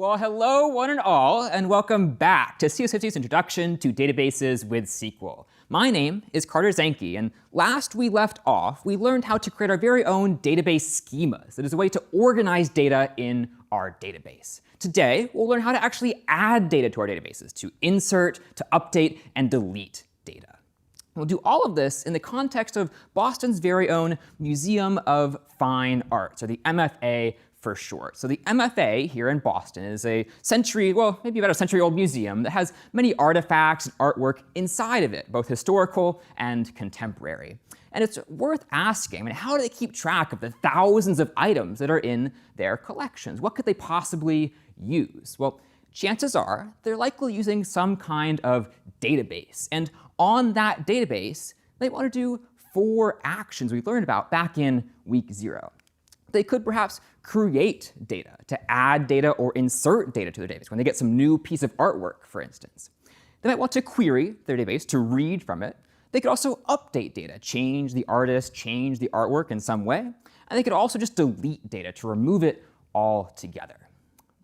Well, hello, one and all, and welcome back to CS50's Introduction to Databases with SQL. My name is Carter Zenke, and last we left off, we learned how to create our very own database schemas. That is a way to organize data in our database. Today, we'll learn how to actually add data to our databases, to insert, to update, and delete data. We'll do all of this in the context of Boston's very own Museum of Fine Arts, or the MFA for short. So the MFA here in Boston is a maybe about a century-old museum that has many artifacts and artwork inside of it, both historical and contemporary. And it's worth asking, how do they keep track of the thousands of items that are in their collections? What could they possibly use? Well, chances are they're likely using some kind of database. And on that database, they want to do 4 actions we learned about back in week 0. They could perhaps create data, to add data or insert data to their database when they get some new piece of artwork, for instance. They might want to query their database to read from it. They could also update data, change the artist, change the artwork in some way. And they could also just delete data to remove it altogether.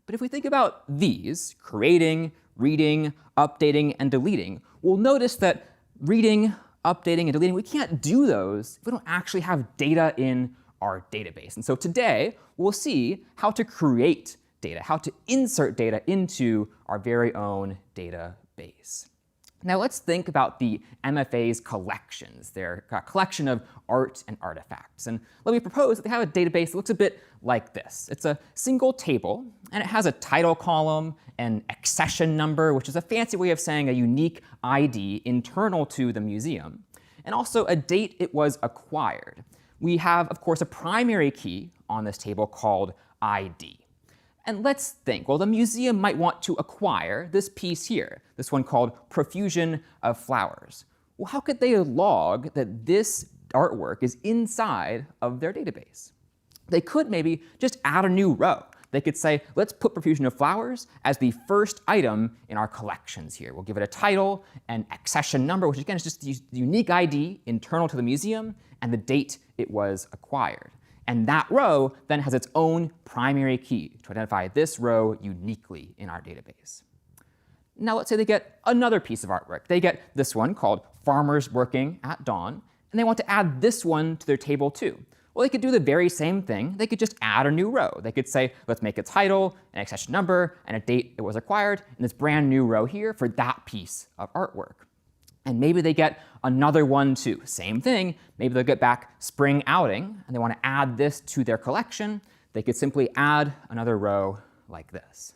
But if we think about these, creating, reading, updating, and deleting, we'll notice that reading, updating, and deleting, we can't do those if we don't actually have data in our database. And so today, we'll see how to create data, how to insert data into our very own database. Now let's think about the MFA's collections, their collection of art and artifacts. And let me propose that they have a database that looks a bit like this. It's a single table, and it has a title column, an accession number, which is a fancy way of saying a unique ID internal to the museum, and also a date it was acquired. We have, of course, a primary key on this table called ID. And let's think, well, the museum might want to acquire this piece here, this one called Profusion of Flowers. Well, how could they log that this artwork is inside of their database? They could maybe just add a new row. They could say, let's put Profusion of Flowers as the first item in our collections here. We'll give it a title, an accession number, which again is just the unique ID internal to the museum, and the date it was acquired. And that row then has its own primary key to identify this row uniquely in our database. Now let's say they get another piece of artwork. They get this one called Farmers Working at Dawn, and they want to add this one to their table too. Well, they could do the very same thing. They could just add a new row. They could say, let's make a title, an accession number, and a date it was acquired, and this brand new row here for that piece of artwork. And maybe they get another one too. Same thing. Maybe they'll get back Spring Outing, and they want to add this to their collection. They could simply add another row like this.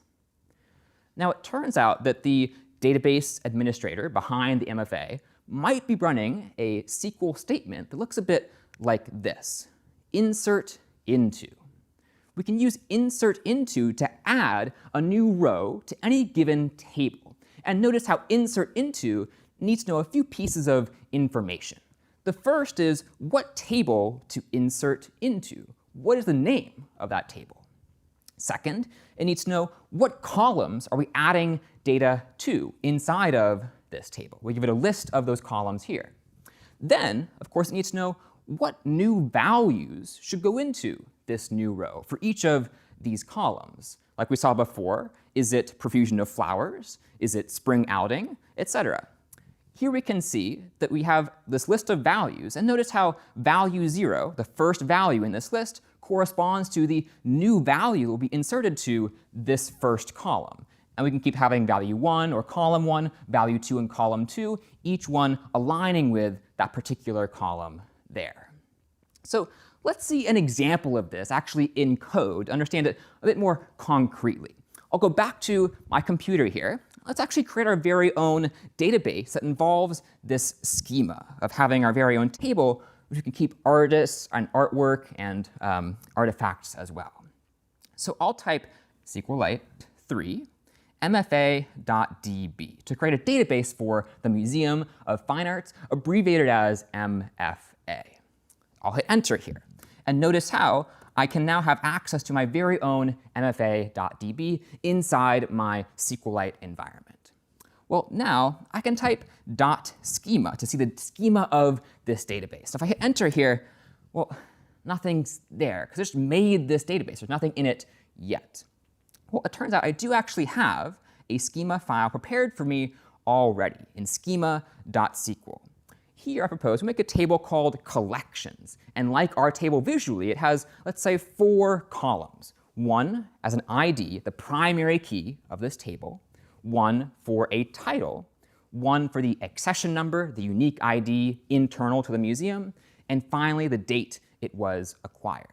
Now, it turns out that the database administrator behind the MFA might be running a SQL statement that looks a bit like this: insert into. We can use insert into to add a new row to any given table. And notice how insert into needs to know a few pieces of information. The first is what table to insert into. What is the name of that table? Second, it needs to know what columns are we adding data to inside of this table. We give it a list of those columns here. Then, of course, it needs to know what new values should go into this new row for each of these columns. Like we saw before, is it Profusion of Flowers? Is it Spring Outing? Etc. Here we can see that we have this list of values, and notice how value 0, the first value in this list, corresponds to the new value that will be inserted to this first column. And we can keep having value 1 or column 1, value 2 and column 2, each one aligning with that particular column there. So let's see an example of this actually in code to understand it a bit more concretely. I'll go back to my computer here. Let's actually create our very own database that involves this schema of having our very own table, which we can keep artists and artwork and artifacts as well. So I'll type SQLite 3 mfa.db to create a database for the Museum of Fine Arts, abbreviated as MFA. I'll hit enter here. And notice how I can now have access to my very own mfa.db inside my SQLite environment. Well, now I can type .schema to see the schema of this database. So if I hit enter here, well, nothing's there because I just made this database. There's nothing in it yet. Well, it turns out I do actually have a schema file prepared for me already in schema.sql. Here I propose we make a table called collections. And like our table visually, it has, let's say, 4 columns. One as an ID, the primary key of this table, one for a title, one for the accession number, the unique ID internal to the museum, and finally the date it was acquired.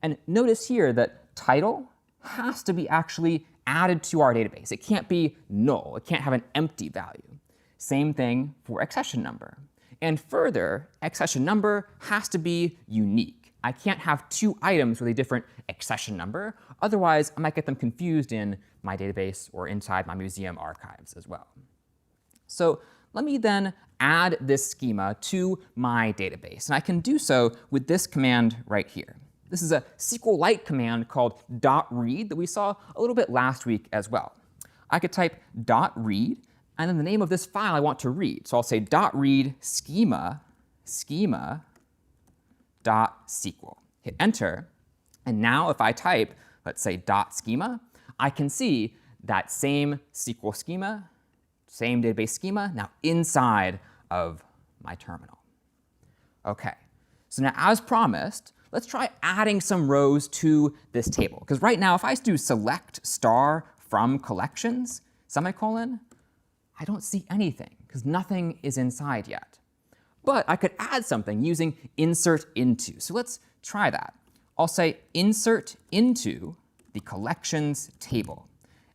And notice here that title has to be actually added to our database. It can't be null. It can't have an empty value. Same thing for accession number. And further, accession number has to be unique. I can't have 2 items with a different accession number. Otherwise, I might get them confused in my database or inside my museum archives as well. So let me then add this schema to my database. And I can do so with this command right here. This is a SQLite command called .read that we saw a little bit last week as well. I could type .read and then the name of this file I want to read. So I'll say .read schema.sql. Hit enter. And now if I type, let's say .schema, I can see that same SQL schema, same database schema, now inside of my terminal. OK, so now as promised, let's try adding some rows to this table. Because right now, if I do select star from collections, semicolon, I don't see anything, because nothing is inside yet. But I could add something using insert into. So let's try that. I'll say insert into the collections table.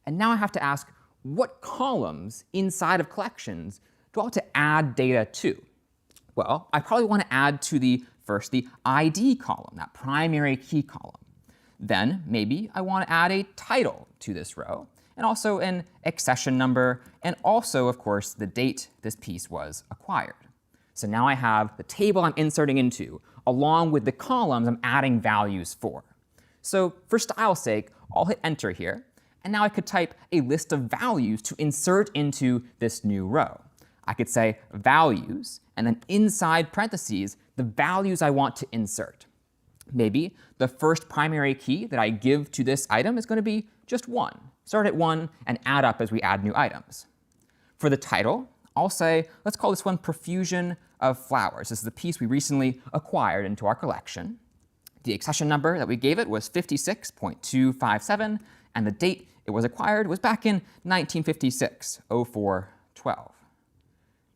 And now I have to ask, what columns inside of collections do I want to add data to? Well, I probably want to add to the ID column, that primary key column. Then maybe I want to add a title to this row, and also an accession number, and also, of course, the date this piece was acquired. So now I have the table I'm inserting into, along with the columns I'm adding values for. So for style's sake, I'll hit enter here, and now I could type a list of values to insert into this new row. I could say values, and then inside parentheses, the values I want to insert. Maybe the first primary key that I give to this item is going to be just 1. Start at 1 and add up as we add new items. For the title, I'll say, let's call this one Profusion of Flowers. This is the piece we recently acquired into our collection. The accession number that we gave it was 56.257, and the date it was acquired was back in 1956, 04/12.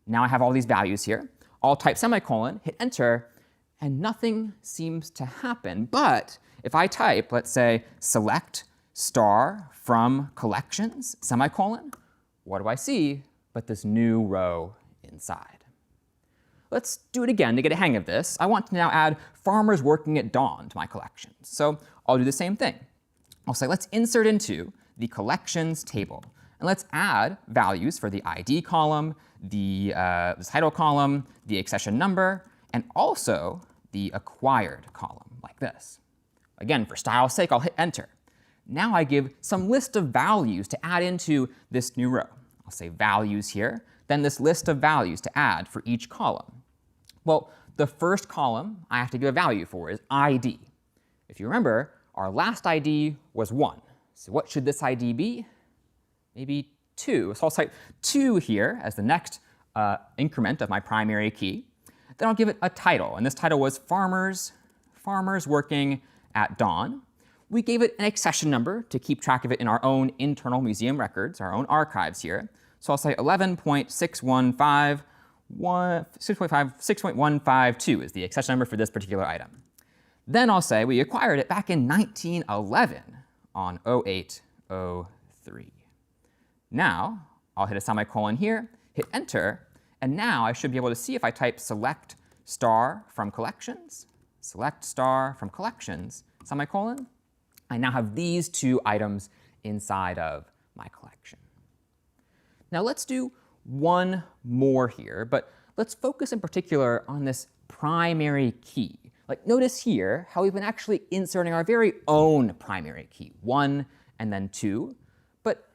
Now I have all these values here. I'll type semicolon, hit enter, and nothing seems to happen. But if I type, let's say, select star from collections, semicolon, what do I see but this new row inside? Let's do it again to get a hang of this. I want to now add farmers working at dawn to my collections. So I'll do the same thing. I'll say, let's insert into the collections table. And let's add values for the ID column, the title column, the accession number, and also the acquired column, like this. Again, for style's sake, I'll hit enter. Now I give some list of values to add into this new row. I'll say values here, then this list of values to add for each column. Well, the first column I have to give a value for is ID. If you remember, our last ID was 1. So what should this ID be? Maybe 2. So I'll type 2 here as the next increment of my primary key. Then I'll give it a title, and this title was Farmers Working at Dawn. We gave it an accession number to keep track of it in our own internal museum records, our own archives here. So I'll say 11.6.152 is the accession number for this particular item. Then I'll say we acquired it back in 1911 on 08/03. Now I'll hit a semicolon here, hit enter, and now I should be able to see if I type select star from collections, semicolon, I now have these 2 items inside of my collection. Now let's do one more here, but let's focus in particular on this primary key. Like, notice here how we've been actually inserting our very own primary key, 1 and then 2, but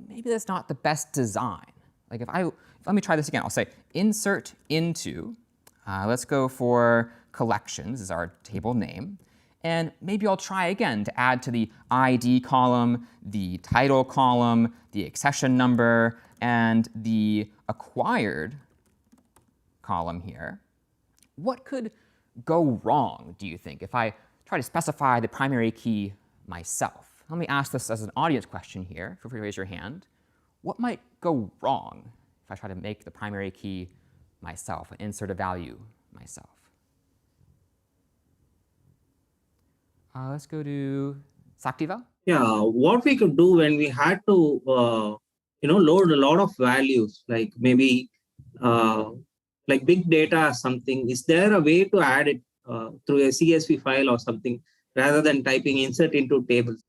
maybe that's not the best design. Like let me try this again. I'll say insert into, let's go for collections is our table name, And maybe I'll try again to add to the ID column, the title column, the accession number, and the acquired column here. What could go wrong, do you think, if I try to specify the primary key myself? Let me ask this as an audience question here. Feel free to raise your hand. What might go wrong if I try to make the primary key myself and insert a value myself? Let's go to Saktiva. Yeah, what we could do when we had to, load a lot of values, like maybe like big data or something, is there a way to add it through a CSV file or something rather than typing insert into tables?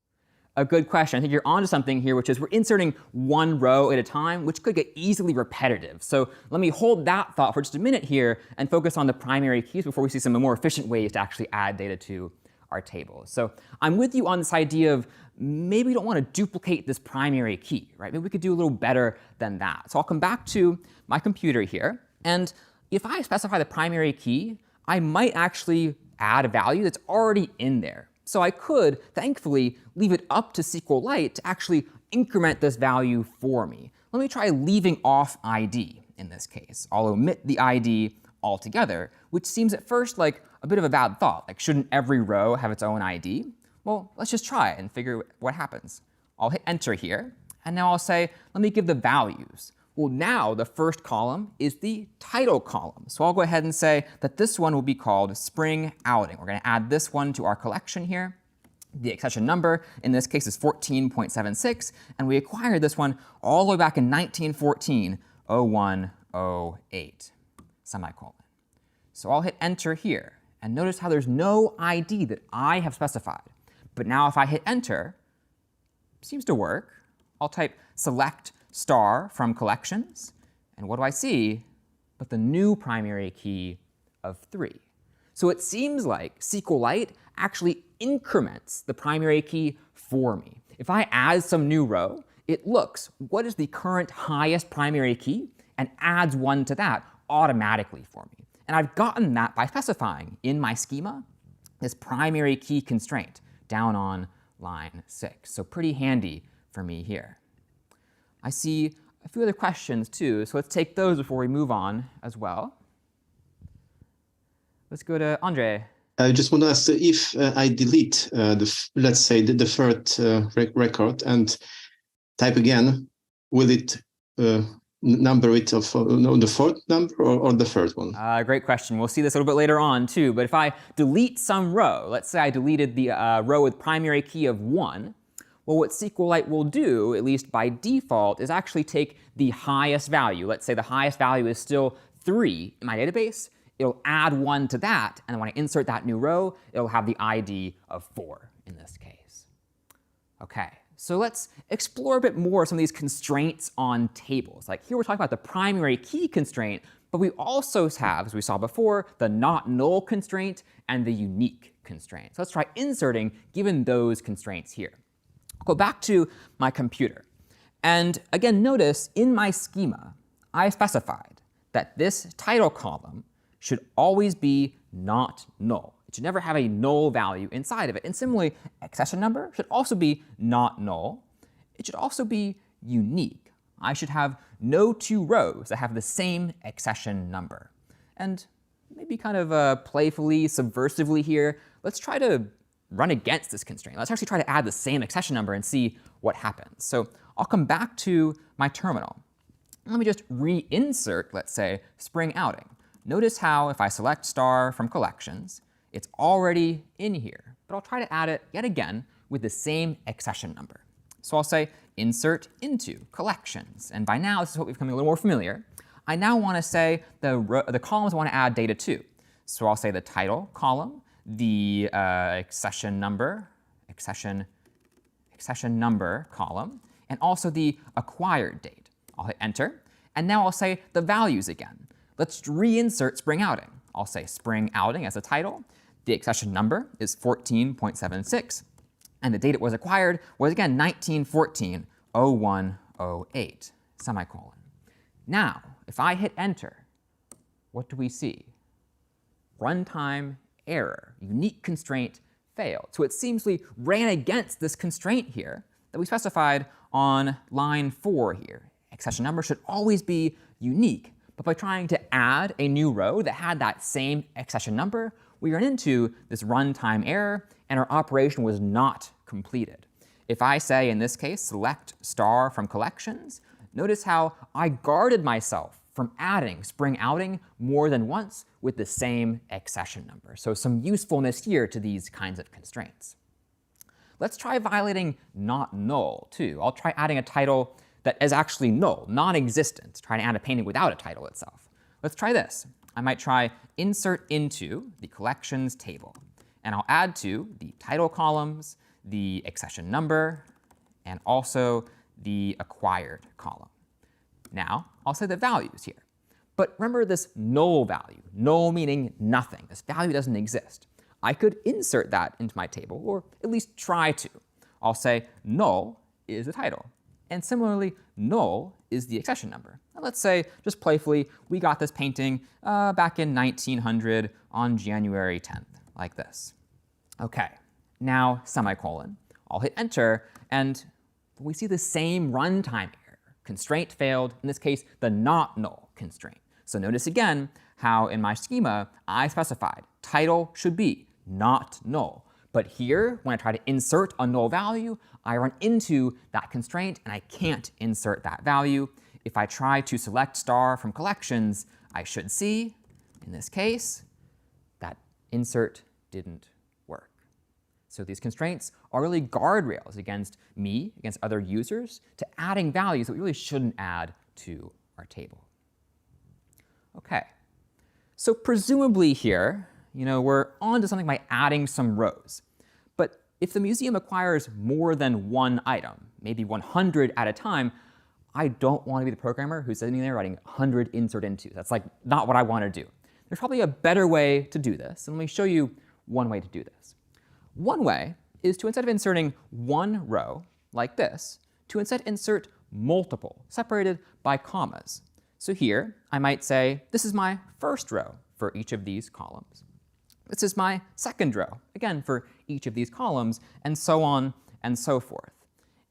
A good question. I think you're onto something here, which is we're inserting one row at a time, which could get easily repetitive. So let me hold that thought for just a minute here and focus on the primary keys before we see some more efficient ways to actually add data to our tables. So I'm with you on this idea of maybe we don't want to duplicate this primary key, right? Maybe we could do a little better than that. So I'll come back to my computer here, and if I specify the primary key, I might actually add a value that's already in there. So I could, thankfully, leave it up to SQLite to actually increment this value for me. Let me try leaving off ID in this case. I'll omit the ID altogether, which seems at first like a bit of a bad thought. Like, shouldn't every row have its own ID? Well, let's just try it and figure what happens. I'll hit enter here, and now I'll say, let me give the values. Well, now the first column is the title column. So I'll go ahead and say that this one will be called Spring Outing. We're going to add this one to our collection here. The accession number in this case is 14.76, and we acquired this one all the way back in 1914, 0108, semicolon. So I'll hit enter here, and notice how there's no ID that I have specified. But now if I hit enter, it seems to work. I'll type select star from collections, and what do I see but the new primary key of 3. So it seems like SQLite actually increments the primary key for me. If I add some new row, it looks what is the current highest primary key and adds one to that automatically for me. And I've gotten that by specifying in my schema this primary key constraint down on line 6. So pretty handy for me here. I see a few other questions too, so let's take those before we move on as well. Let's go to Andre. I just want to ask if I delete, let's say, the third record and type again, will it number it of the fourth number or the third one? Great question. We'll see this a little bit later on too, but if I delete some row, let's say I deleted the row with primary key of 1, well, what SQLite will do, at least by default, is actually take the highest value. Let's say the highest value is still 3 in my database. It'll add 1 to that, and when I insert that new row, it'll have the ID of 4 in this case. Okay, so let's explore a bit more some of these constraints on tables. Like here we're talking about the primary key constraint, but we also have, as we saw before, the not null constraint and the unique constraint. So let's try inserting given those constraints here. I'll go back to my computer. And again, notice in my schema, I specified that this title column should always be not null. It should never have a null value inside of it. And similarly, accession number should also be not null. It should also be unique. I should have no 2 rows that have the same accession number. And maybe kind of playfully, subversively here, let's try to run against this constraint. Let's actually try to add the same accession number and see what happens. So I'll come back to my terminal. Let me just reinsert, let's say, Spring Outing. Notice how if I select star from collections, it's already in here. But I'll try to add it yet again with the same accession number. So I'll say insert into collections. And by now, this is what we've become a little more familiar. I now want to say the columns I want to add data to. So I'll say the title column, the accession number column, and also the acquired date. I'll hit enter, and now I'll say the values again. Let's reinsert Spring Outing. I'll say Spring Outing as a title. The accession number is 14.76, and the date it was acquired was again 1914, 0108, semicolon. Now, if I hit enter, what do we see? Runtime error, unique constraint failed. So it seems we ran against this constraint here that we specified on line 4 here. Accession number should always be unique. But by trying to add a new row that had that same accession number, we ran into this runtime error, and our operation was not completed. If I say, in this case, select star from collections, notice how I guarded myself from adding spring outing more than once with the same accession number. So some usefulness here to these kinds of constraints. Let's try violating not null, too. I'll try adding a title that is actually null, non-existent, trying to add a painting without a title itself. Let's try this. I might try insert into the collections table. And I'll add to the title columns, the accession number, and also the acquired column. Now, I'll say the values here. But remember this null value, null meaning nothing. This value doesn't exist. I could insert that into my table, or at least try to. I'll say null is the title. And similarly, null is the accession number. Now let's say, just playfully, we got this painting back in 1900 on January 10th, like this. OK, now semicolon. I'll hit enter, and we see the same runtime error. Constraint failed, in this case, the not null constraint. So notice again how in my schema, I specified title should be not null. But here, when I try to insert a null value, I run into that constraint, and I can't insert that value. If I try to select star from collections, I should see, in this case, that insert didn't work. So these constraints are really guardrails against me, against other users, to adding values that we really shouldn't add to our table. OK, so presumably here, we're on to something by adding some rows. But if the museum acquires more than one item, maybe 100 at a time, I don't want to be the programmer who's sitting there writing 100 insert into. That's not what I want to do. There's probably a better way to do this, and let me show you one way to do this. One way is to, instead of inserting one row like this, to instead insert multiple, separated by commas. So here, I might say, this is my first row for each of these columns. This is my second row, again, for each of these columns, and so on and so forth.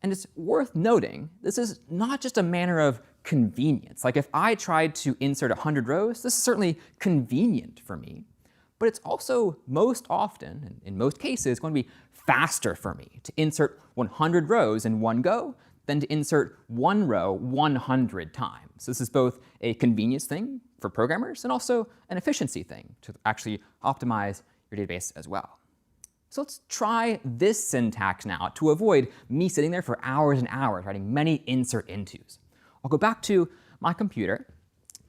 And it's worth noting, this is not just a matter of convenience. Like if I tried to insert 100 rows, this is certainly convenient for me. But it's also most often, and in most cases, going to be faster for me to insert 100 rows in one go than to insert one row 100 times. So this is both a convenience thing for programmers and also an efficiency thing to actually optimize your database as well. So let's try this syntax now to avoid me sitting there for hours and hours writing many insert intos. I'll go back to my computer,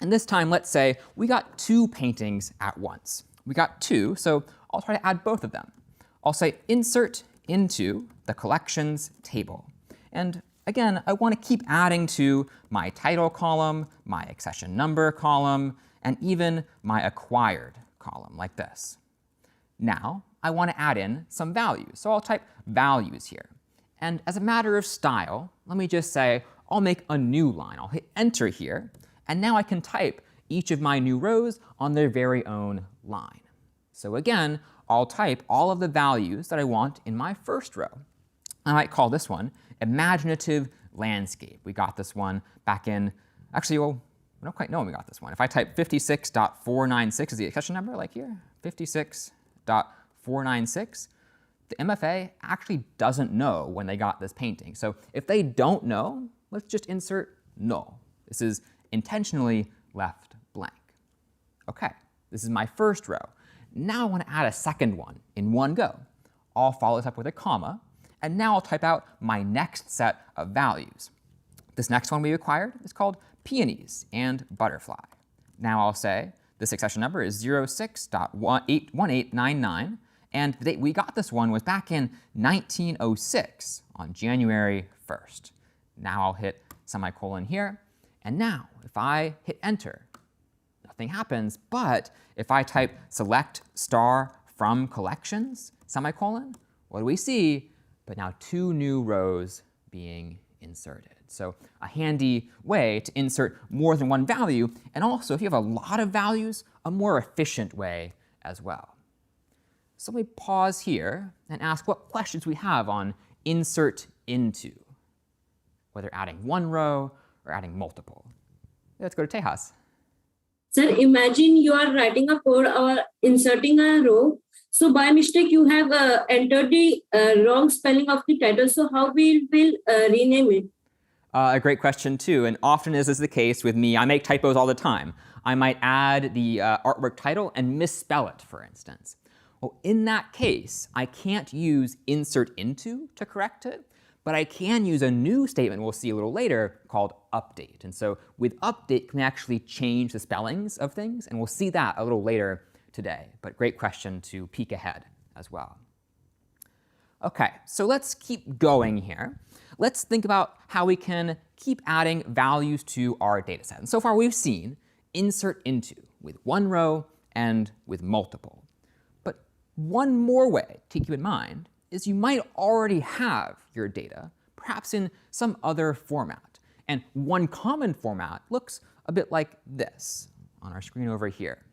and this time let's say we got 2 paintings at once. We got 2, so I'll try to add both of them. I'll say insert into the collections table. And again, I want to keep adding to my title column, my accession number column, and even my acquired column, like this. Now, I want to add in some values, so I'll type values here. And as a matter of style, let me just say I'll make a new line. I'll hit enter here, and now I can type each of my new rows on their very own line. So again, I'll type all of the values that I want in my first row. I might call this one imaginative landscape. We got this one back in, actually, well, I don't quite know when we got this one. If I type 56.496 is the accession number, like here, 56.496, the MFA actually doesn't know when they got this painting. So if they don't know, let's just insert null. This is intentionally left blank. OK, this is my first row. Now I want to add a second one in one go. I'll follow this up with a comma, and now I'll type out my next set of values. This next one we acquired is called peonies and butterfly. Now I'll say this accession number is 06.1899, and the date we got this one was back in 1906 on January 1st. Now I'll hit semicolon here, and now if I hit enter, nothing happens, but if I type select star from collections, semicolon, what do we see? But now 2 new rows being inserted. So a handy way to insert more than one value, and also if you have a lot of values, a more efficient way as well. So let me pause here and ask what questions we have on insert into, whether adding one row or adding multiple. Let's go to Tejas. Sir, imagine you are writing a code or inserting a row. So by mistake, you have entered the wrong spelling of the title. So how we will rename it? A great question too, and often as is the case with me, I make typos all the time. I might add the artwork title and misspell it, for instance. Well, in that case, I can't use insert into to correct it, but I can use a new statement we'll see a little later called update. And so with update, can we actually change the spellings of things? And we'll see that a little later today, but great question to peek ahead as well. Okay, so let's keep going here. Let's think about how we can keep adding values to our data set. And so far we've seen insert into with one row and with multiple. But one more way to keep in mind is you might already have your data, perhaps in some other format. And one common format looks a bit like this on our screen over here.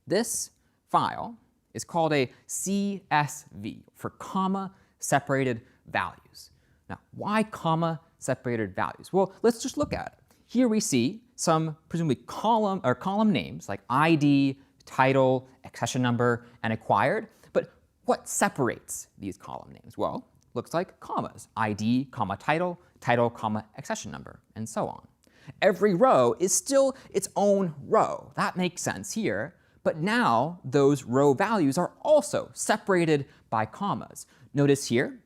This file is called a CSV, for comma separated values. Now, why comma separated values? Well, let's just look at it. Here we see some presumably column names like ID, title, accession number, and acquired. But what separates these column names? Well, looks like commas. ID, comma, title, title, comma, accession number, and so on. Every row is still its own row. That makes sense here. But now those row values are also separated by commas. Notice here,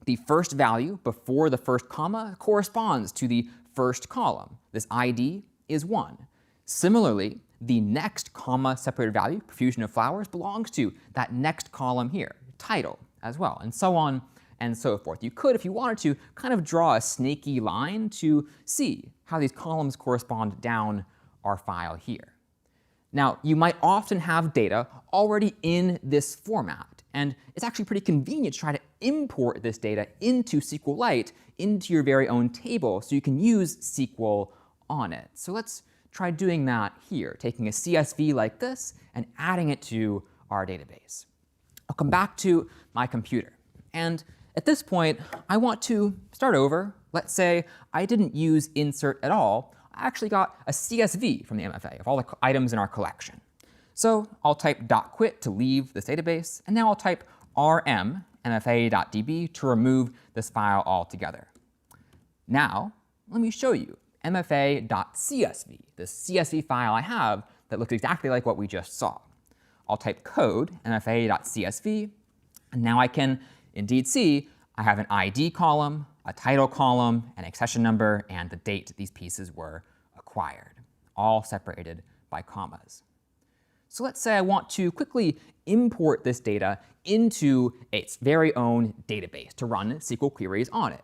the first value before the first comma corresponds to the first column. This ID is 1. Similarly, the next comma separated value, profusion of flowers, belongs to that next column here, title as well, and so on and so forth. You could, if you wanted to, kind of draw a snaky line to see how these columns correspond down our file here. Now, you might often have data already in this format, and it's actually pretty convenient to try to import this data into SQLite, into your very own table, so you can use SQL on it. So let's try doing that here, taking a CSV like this and adding it to our database. I'll come back to my computer, and at this point, I want to start over. Let's say I didn't use insert at all. I actually got a CSV from the MFA of all the items in our collection. So I'll type .quit to leave this database, and now I'll type rm mfa.db to remove this file altogether. Now, let me show you mfa.csv, this CSV file I have that looks exactly like what we just saw. I'll type code mfa.csv, and now I can indeed see I have an ID column, a title column, an accession number, and the date these pieces were acquired, all separated by commas. So let's say I want to quickly import this data into its very own database to run SQL queries on it.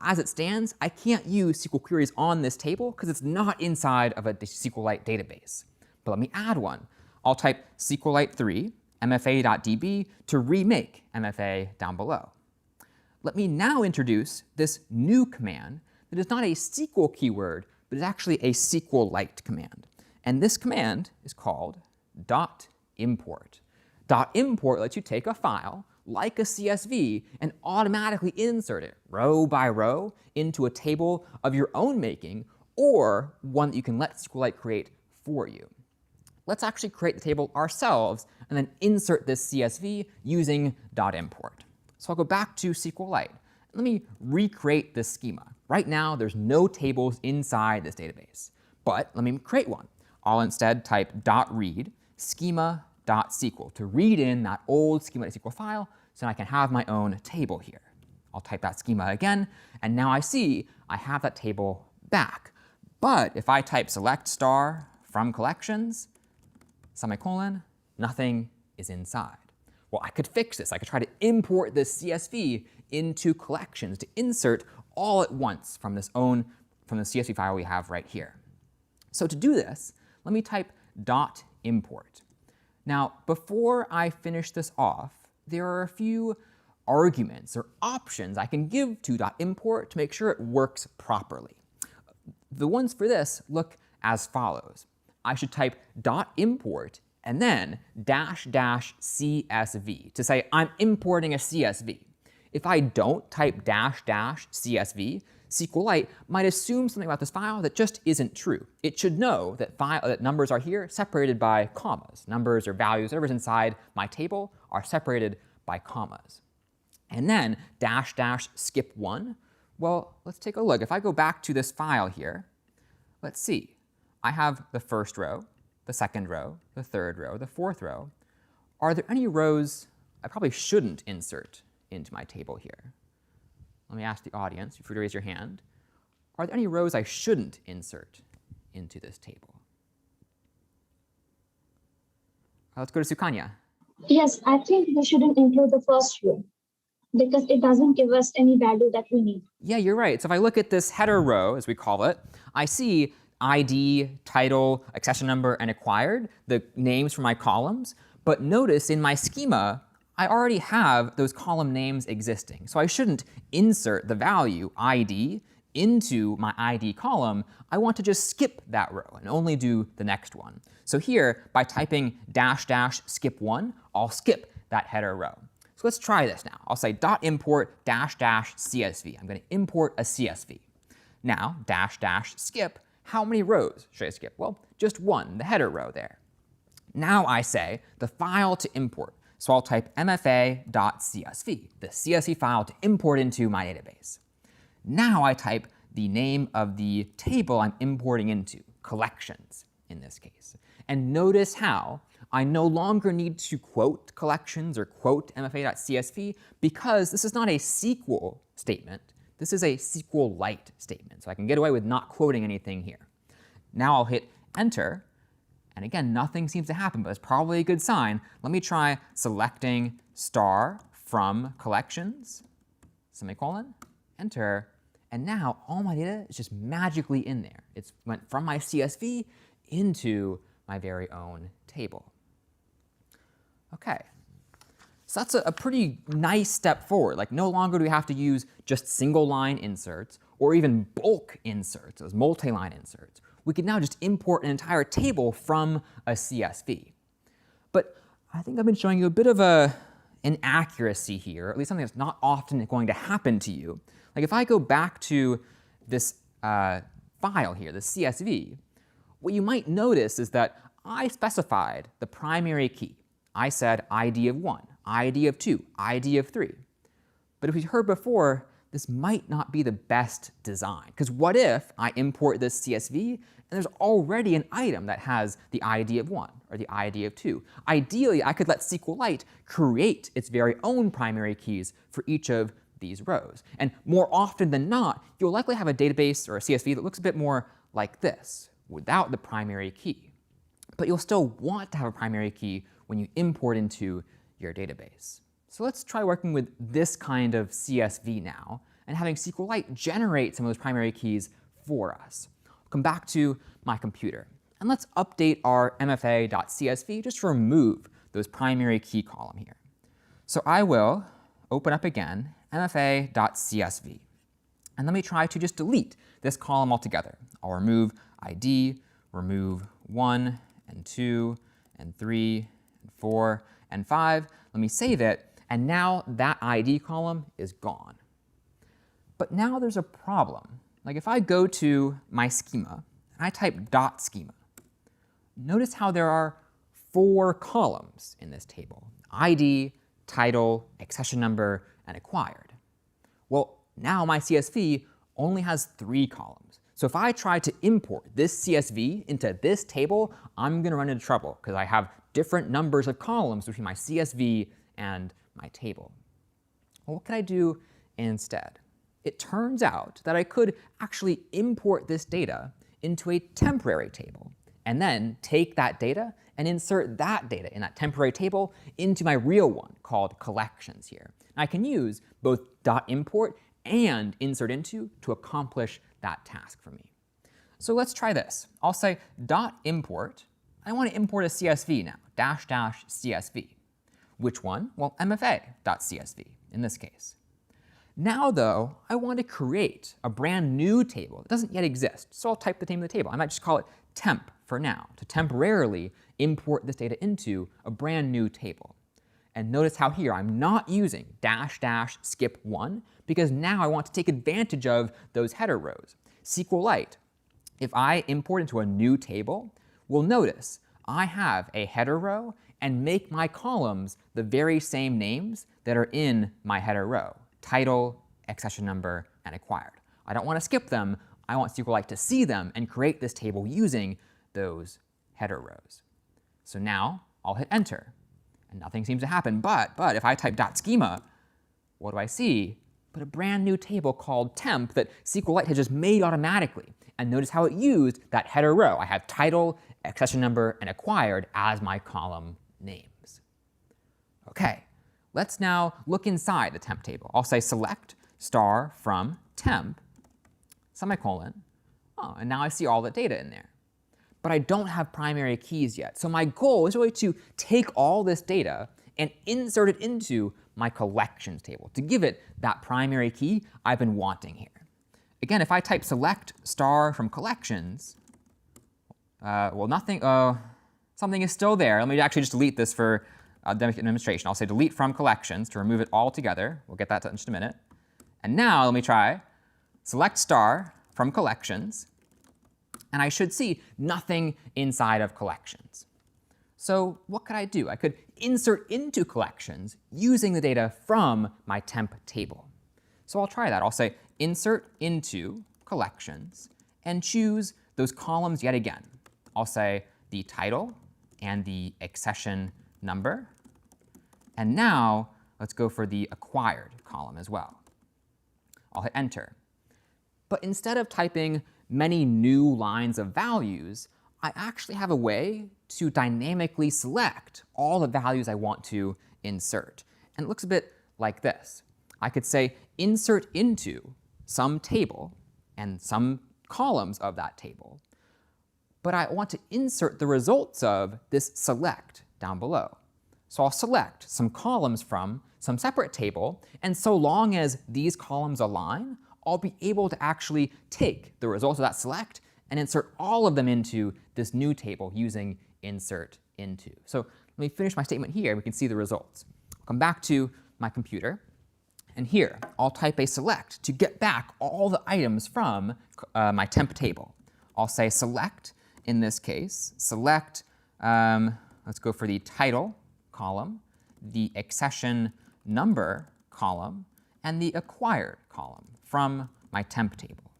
As it stands, I can't use SQL queries on this table because it's not inside of a SQLite database. But let me add one. I'll type SQLite3 mfa.db to remake MFA down below. Let me now introduce this new command that is not a SQL keyword, but is actually a SQLite command. And this command is called .import. .import lets you take a file like a CSV and automatically insert it row by row into a table of your own making, or one that you can let SQLite create for you. Let's actually create the table ourselves and then insert this CSV using .import. So I'll go back to SQLite. Let me recreate this schema. Right now, there's no tables inside this database, but let me create one. I'll instead type .read schema.sql to read in that old schema.sql file so I can have my own table here. I'll type that schema again, and now I see I have that table back. But if I type select star from collections, semicolon, nothing is inside. Well, I could fix this. I could try to import this CSV into collections to insert all at once from the CSV file we have right here. So to do this, let me type .import. Now, before I finish this off, there are a few arguments or options I can give to .import to make sure it works properly. The ones for this look as follows. I should type .import and then --CSV to say I'm importing a CSV. If I don't type --CSV, SQLite might assume something about this file that just isn't true. It should know that numbers are here separated by commas. Numbers or values, whatever's inside my table, are separated by commas. And then --skip1, well, let's take a look. If I go back to this file here, let's see. I have the first row, the second row, the third row, the fourth row. Are there any rows I probably shouldn't insert into my table here? Let me ask the audience, feel free to raise your hand. Are there any rows I shouldn't insert into this table? Let's go to Sukanya. Yes, I think we shouldn't include the first row because it doesn't give us any value that we need. Yeah, you're right. So if I look at this header row, as we call it, I see ID, title, accession number, and acquired, the names for my columns. But notice in my schema, I already have those column names existing. So I shouldn't insert the value ID into my ID column. I want to just skip that row and only do the next one. So here, by typing --skip1, I'll skip that header row. So let's try this now. I'll say .import --CSV. I'm going to import a CSV. Now, --skip, how many rows should I skip? Well, just one, the header row there. Now I say the file to import. So I'll type mfa.csv, the CSV file to import into my database. Now I type the name of the table I'm importing into, collections in this case. And notice how I no longer need to quote collections or quote mfa.csv because this is not a SQL statement. This is a SQLite statement. So I can get away with not quoting anything here. Now I'll hit enter. And again, nothing seems to happen, but it's probably a good sign. Let me try selecting star from collections, semicolon, enter. And now all my data is just magically in there. It went from my CSV into my very own table. OK. So that's a pretty nice step forward. Like, no longer do we have to use just single-line inserts or even bulk inserts, those multi-line inserts. We can now just import an entire table from a CSV. But I think I've been showing you a bit of an inaccuracy here, or at least something that's not often going to happen to you. Like if I go back to this file here, the CSV, what you might notice is that I specified the primary key. I said ID of 1, ID of 2, ID of 3. But if we heard before, this might not be the best design. Because what if I import this CSV and there's already an item that has the ID of 1 or the ID of 2? Ideally, I could let SQLite create its very own primary keys for each of these rows. And more often than not, you'll likely have a database or a CSV that looks a bit more like this, without the primary key. But you'll still want to have a primary key when you import into your database. So let's try working with this kind of CSV now and having SQLite generate some of those primary keys for us. I'll come back to my computer and let's update our mfa.csv just to remove those primary key column here. So I will open up again mfa.csv and let me try to just delete this column altogether. I'll remove ID, remove 1 and 2 and 3 and 4 and 5. Let me save it. And now that ID column is gone. But now there's a problem. Like if I go to my schema and I type .schema, notice how there are 4 columns in this table: ID, title, accession number, and acquired. Well, now my CSV only has 3 columns. So if I try to import this CSV into this table, I'm going to run into trouble because I have different numbers of columns between my CSV and my table. Well, what can I do instead? It turns out that I could actually import this data into a temporary table and then take that data and insert that data in that temporary table into my real one called collections here. And I can use both .import and insert into to accomplish that task for me. So let's try this. I'll say .import. I want to import a CSV now, --CSV. Which one? Well, mfa.csv in this case. Now, though, I want to create a brand new table that doesn't yet exist. So I'll type the name of the table. I might just call it temp for now, to temporarily import this data into a brand new table. And notice how here I'm not using -- skip 1 because now I want to take advantage of those header rows. SQLite, if I import into a new table, we'll notice I have a header row and make my columns the very same names that are in my header row: title, accession number, and acquired. I don't want to skip them. I want SQLite to see them and create this table using those header rows. So now I'll hit enter, and nothing seems to happen. But if I type .schema, what do I see? But a brand new table called temp that SQLite has just made automatically. And notice how it used that header row. I have title, accession number, and acquired as my column names. OK, let's now look inside the temp table. I'll say select star from temp, semicolon. Oh, and now I see all the data in there. But I don't have primary keys yet. So my goal is really to take all this data and insert it into my collections table to give it that primary key I've been wanting here. Again, if I type select star from collections, well, nothing, something is still there. Let me actually just delete this for demonstration. I'll say delete from collections to remove it all together. We'll get that in just a minute. And now let me try select star from collections, and I should see nothing inside of collections. So what could I do? I could insert into collections using the data from my temp table. So I'll try that. I'll say insert into collections and choose those columns yet again. I'll say the title and the accession number. And now let's go for the acquired column as well. I'll hit enter. But instead of typing many new lines of values, I actually have a way to dynamically select all the values I want to insert. And it looks a bit like this. I could say insert into some table and some columns of that table. But I want to insert the results of this select down below. So I'll select some columns from some separate table, and so long as these columns align, I'll be able to actually take the results of that select and insert all of them into this new table using insert into. So let me finish my statement here. We can see the results. I'll come back to my computer, and here I'll type a select to get back all the items from my temp table. I'll say select, in this case, select, let's go for the title column, the accession number column, and the acquired column from my temp table.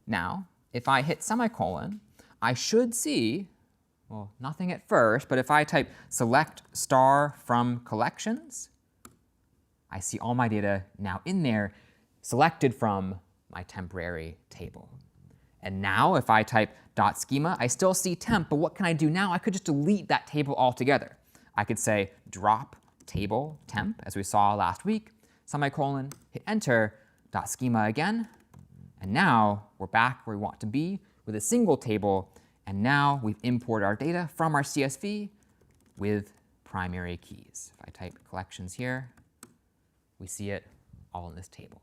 Now, if I hit semicolon, I should see, well, nothing at first, but if I type select star from collections, I see all my data now in there, selected from my temporary table. And now if I type .schema, I still see temp, but what can I do now? I could just delete that table altogether. I could say drop table temp, as we saw last week, semicolon, hit enter, .schema again, and now we're back where we want to be with a single table, and now we've imported our data from our CSV with primary keys. If I type collections here, we see it all in this table.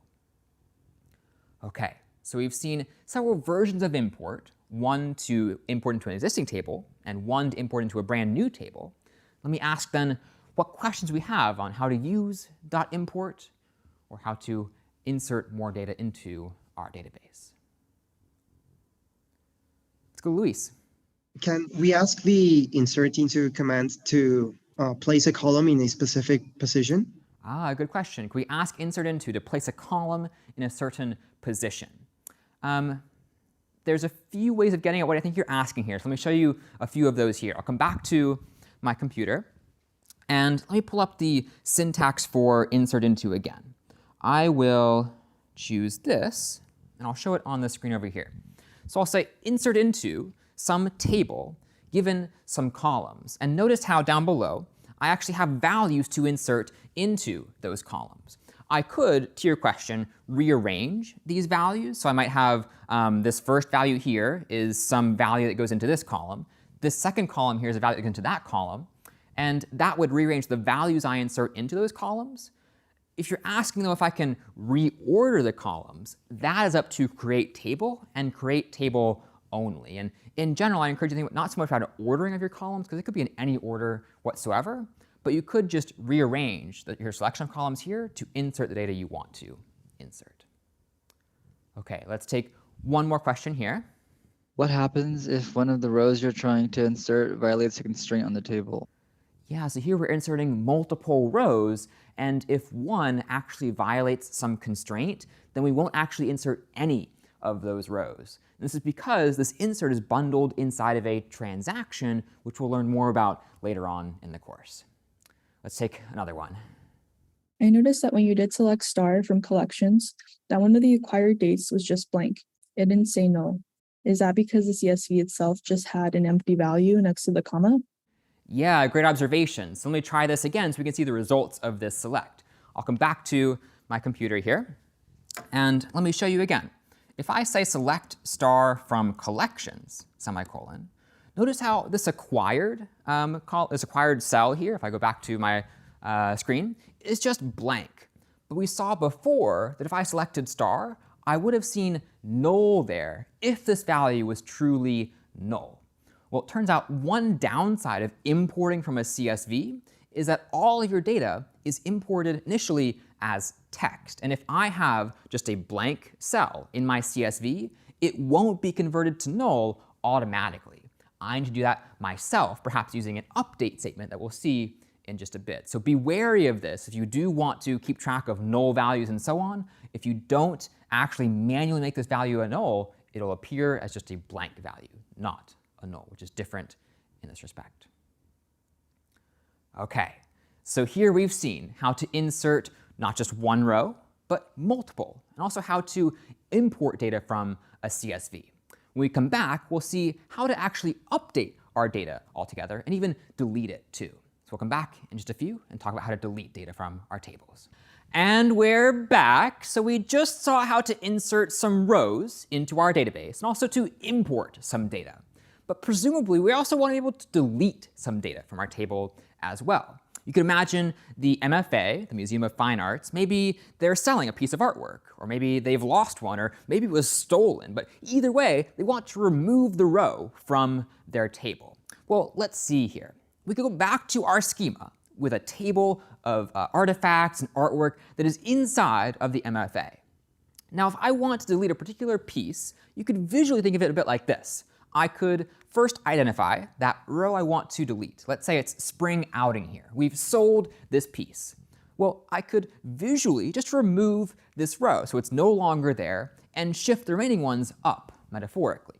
OK, so we've seen several versions of import, one to import into an existing table and one to import into a brand new table. Let me ask then what questions we have on how to use .import or how to insert more data into our database. Let's go, Luis. Can we ask the insert into command to place a column in a specific position? Ah, good question. Can we ask insert into to place a column in a certain position? There's a few ways of getting at what I think you're asking here. So let me show you a few of those here. I'll come back to my computer, and let me pull up the syntax for insert into again. I will choose this, and I'll show it on the screen over here. So I'll say insert into some table given some columns. And notice how down below, I actually have values to insert into those columns. I could, to your question, rearrange these values. So I might have this first value here is some value that goes into this column. This second column here is a value that goes into that column. And that would rearrange the values I insert into those columns. If you're asking though if I can reorder the columns, that is up to create table and create table only. And in general, I encourage you to think not so much about ordering of your columns, because it could be in any order whatsoever, but you could just rearrange your selection of columns here to insert the data you want to insert. OK, let's take one more question here. What happens if one of the rows you're trying to insert violates a constraint on the table? Yeah, so here we're inserting multiple rows, and if one actually violates some constraint, then we won't actually insert any of those rows. And this is because this insert is bundled inside of a transaction, which we'll learn more about later on in the course. Let's take another one. I noticed that when you did select star from collections, that one of the acquired dates was just blank. It didn't say null. Is that because the CSV itself just had an empty value next to the comma? Yeah, great observation. So let me try this again so we can see the results of this select. I'll come back to my computer here, and let me show you again. If I say select star from collections, semicolon, notice how this acquired cell here, if I go back to my screen, is just blank. But we saw before that if I selected star, I would have seen null there if this value was truly null. Well, it turns out one downside of importing from a CSV is that all of your data is imported initially as text. And if I have just a blank cell in my CSV, it won't be converted to null automatically. I need to do that myself, perhaps using an update statement that we'll see in just a bit. So be wary of this. If you do want to keep track of null values and so on, if you don't actually manually make this value a null, it'll appear as just a blank value, not a null, which is different in this respect. OK, so here we've seen how to insert not just one row, but multiple, and also how to import data from a CSV. When we come back, we'll see how to actually update our data altogether and even delete it too. So we'll come back in just a few and talk about how to delete data from our tables. And we're back. So we just saw how to insert some rows into our database and also to import some data. But presumably, we also want to be able to delete some data from our table as well. You could imagine the MFA, the Museum of Fine Arts, maybe they're selling a piece of artwork, or maybe they've lost one, or maybe it was stolen. But either way, they want to remove the row from their table. Well, let's see here. We could go back to our schema with a table of artifacts and artwork that is inside of the MFA. Now, if I want to delete a particular piece, you could visually think of it a bit like this. I could first identify that row I want to delete. Let's say it's spring outing here. We've sold this piece. Well, I could visually just remove this row so it's no longer there and shift the remaining ones up, metaphorically.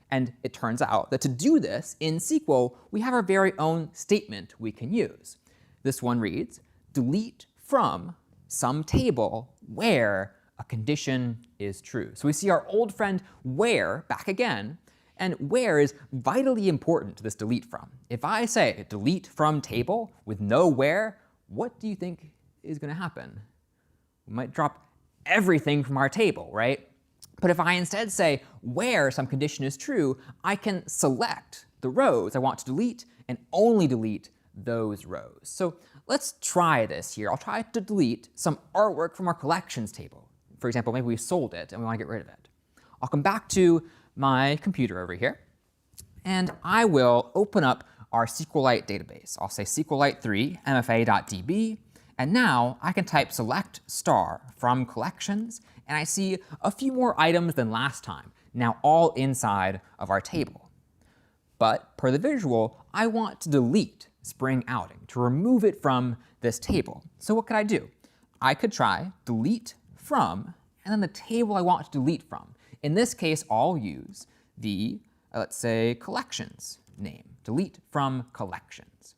And it turns out that to do this in SQL, we have our very own statement we can use. This one reads, delete from some table where a condition is true. So we see our old friend where back again, and where is vitally important to this delete from. If I say delete from table with no where, what do you think is going to happen? We might drop everything from our table, right? But if I instead say where some condition is true, I can select the rows I want to delete and only delete those rows. So let's try this here. I'll try to delete some artwork from our collections table. For example, maybe we sold it and we want to get rid of it. I'll come back to my computer over here, and I will open up our SQLite database. I'll say SQLite3 mfa.db, and now I can type select star from collections, and I see a few more items than last time, now all inside of our table. But per the visual, I want to delete spring outing, to remove it from this table. So what could I do? I could try delete from, and then the table I want to delete from. In this case, I'll use the, let's say, collections name, delete from collections.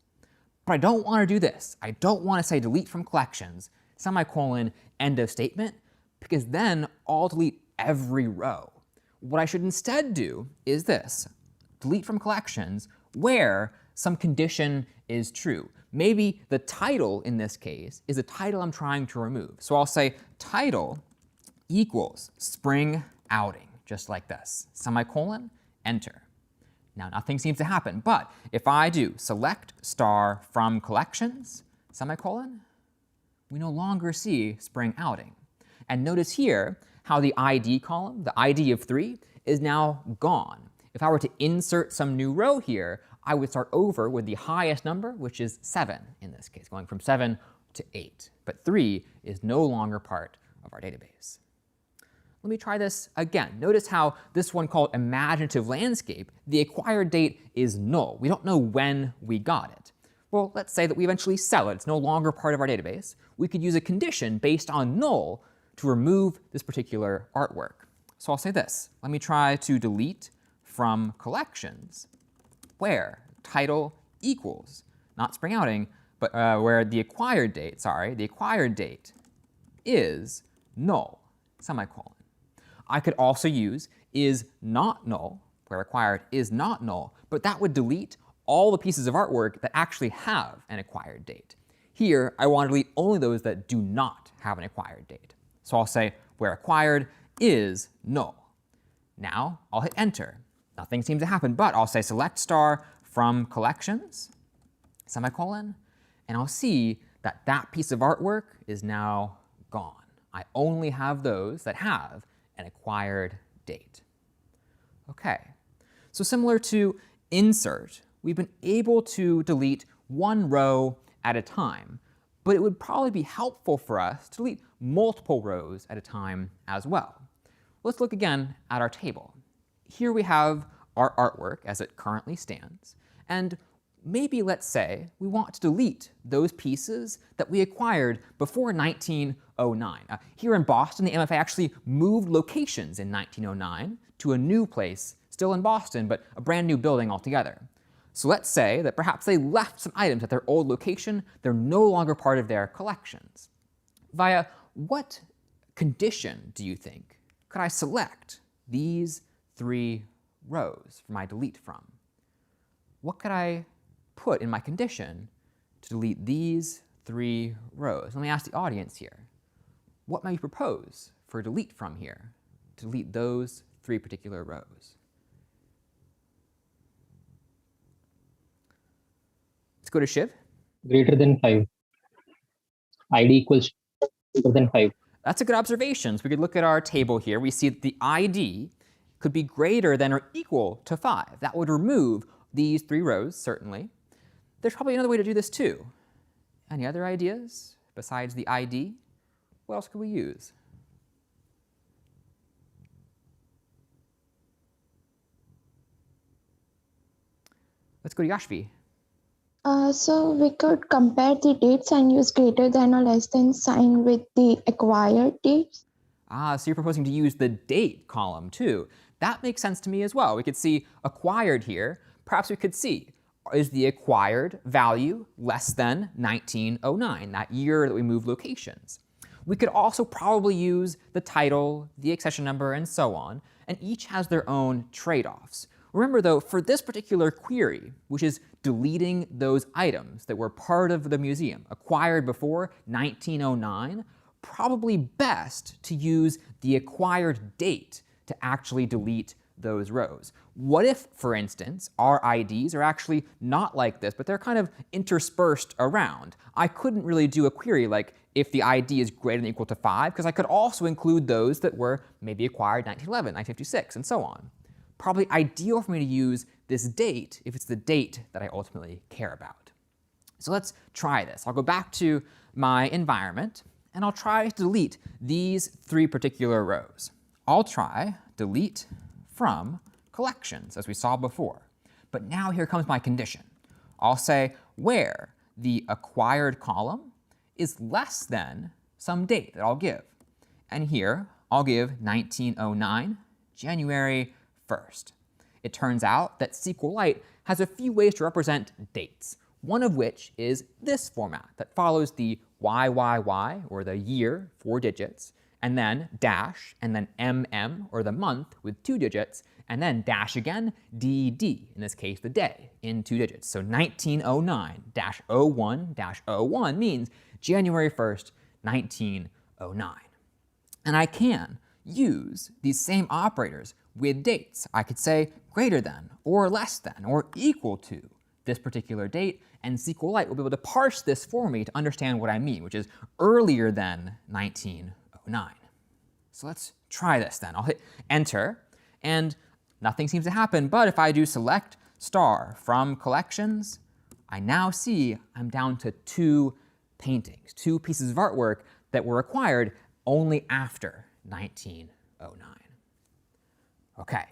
But I don't want to do this. I don't want to say delete from collections, semicolon, end of statement, because then I'll delete every row. What I should instead do is this, delete from collections where some condition is true. Maybe the title in this case is the title I'm trying to remove. So I'll say title equals spring outing, just like this, semicolon, enter. Now nothing seems to happen, but if I do select star from collections, semicolon, we no longer see spring outing. And notice here how the ID column, the ID of 3, is now gone. If I were to insert some new row here, I would start over with the highest number, which is 7 in this case, going from 7 to 8. But 3 is no longer part of our database. Let me try this again. Notice how this one called imaginative landscape, the acquired date is null. We don't know when we got it. Well, let's say that we eventually sell it. It's no longer part of our database. We could use a condition based on null to remove this particular artwork. So I'll say this. Let me try to delete from collections where title equals, not spring outing, but where the acquired date, is null, semicolon. I could also use is not null, where acquired is not null, but that would delete all the pieces of artwork that actually have an acquired date. Here, I want to delete only those that do not have an acquired date. So I'll say where acquired is null. Now I'll hit enter. Nothing seems to happen, but I'll say select star from collections, semicolon, and I'll see that that piece of artwork is now gone. I only have those that have an acquired date. Okay, so similar to insert, we've been able to delete one row at a time, but it would probably be helpful for us to delete multiple rows at a time as well. Let's look again at our table. Here we have our artwork as it currently stands, and maybe let's say we want to delete those pieces that we acquired before 1909. Here in Boston, the MFA actually moved locations in 1909 to a new place, still in Boston, but a brand new building altogether. So let's say that perhaps they left some items at their old location. They're no longer part of their collections. Via what condition, do you think, could I select these 3 rows for my delete from? What could I put in my condition to delete these 3 rows? Let me ask the audience here. What might you propose for delete from here to delete those 3 particular rows? Let's go to Shiv. Greater than 5. ID equals greater than 5. That's a good observation. So we could look at our table here. We see that the ID could be greater than or equal to 5. That would remove these 3 rows, certainly. There's probably another way to do this too. Any other ideas besides the ID? What else could we use? Let's go to Yashvi. So we could compare the dates and use greater than or less than sign with the acquired dates. So you're proposing to use the date column too. That makes sense to me as well. We could see acquired here. Perhaps we could see, is the acquired value less than 1909, that year that we moved locations? We could also probably use the title, the accession number, and so on, and each has their own trade-offs. Remember though, for this particular query, which is deleting those items that were part of the museum, acquired before 1909, probably best to use the acquired date to actually delete those rows. What if, for instance, our IDs are actually not like this, but they're kind of interspersed around? I couldn't really do a query like if the ID is greater than or equal to 5, because I could also include those that were maybe acquired 1911, 1956, and so on. Probably ideal for me to use this date if it's the date that I ultimately care about. So let's try this. I'll go back to my environment, and I'll try to delete these 3 particular rows. I'll try delete from collections, as we saw before. But now here comes my condition. I'll say where the acquired column is less than some date that I'll give. And here I'll give 1909, January 1st. It turns out that SQLite has a few ways to represent dates, one of which is this format that follows the YYY, or the year, 4 digits, and then dash, and then MM, or the month, with 2 digits, and then dash again, DD, in this case the day, in 2 digits. So 1909-01-01 means January 1st, 1909. And I can use these same operators with dates. I could say greater than, or less than, or equal to this particular date, and SQLite will be able to parse this for me to understand what I mean, which is earlier than 1909. So let's try this then. I'll hit enter, And nothing seems to happen, but if I do select star from collections, I now see I'm down to 2 paintings, 2 pieces of artwork that were acquired only after 1909. Okay,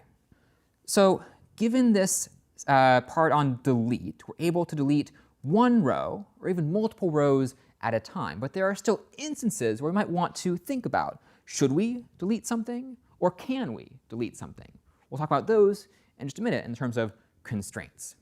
so given this part on delete, we're able to delete 1 row or even multiple rows at a time, but there are still instances where we might want to think about, should we delete something or can we delete something? We'll talk about those in just a minute in terms of constraints.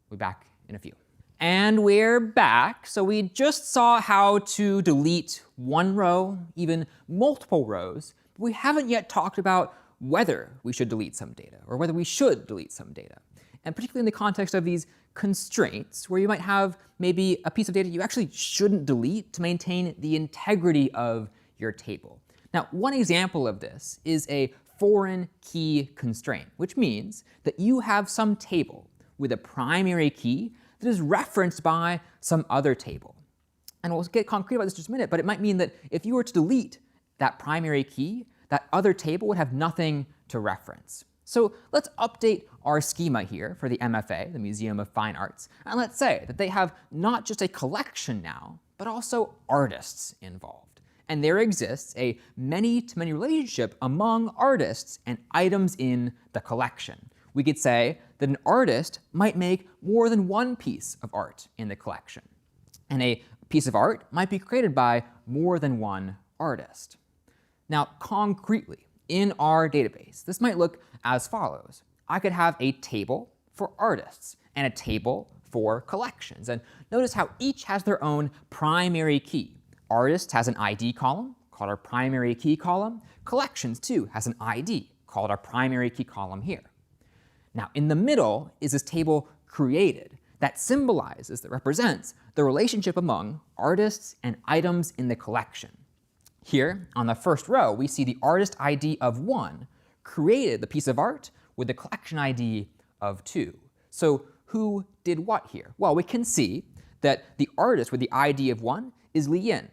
We'll be back in a few. And we're back. So we just saw how to delete 1 row, even multiple rows, but we haven't yet talked about whether we should delete some data or whether we should delete some data. And particularly in the context of these constraints, where you might have maybe a piece of data you actually shouldn't delete to maintain the integrity of your table. Now, one example of this is a foreign key constraint, which means that you have some table with a primary key that is referenced by some other table. And we'll get concrete about this in just a minute, but it might mean that if you were to delete that primary key, that other table would have nothing to reference. So let's update our schema here for the MFA, the Museum of Fine Arts, and let's say that they have not just a collection now, but also artists involved. And there exists a many-to-many relationship among artists and items in the collection. We could say that an artist might make more than 1 piece of art in the collection. And a piece of art might be created by more than 1 artist. Now, concretely, in our database, this might look as follows. I could have a table for artists and a table for collections. And notice how each has their own primary key. Artists has an ID column, called our primary key column. Collections, too, has an ID, called our primary key column here. Now, in the middle is this table created that symbolizes, that represents the relationship among artists and items in the collection. Here, on the first row, we see the artist ID of 1 created the piece of art with the collection ID of 2. So who did what here? Well, we can see that the artist with the ID of 1 is Li Yin.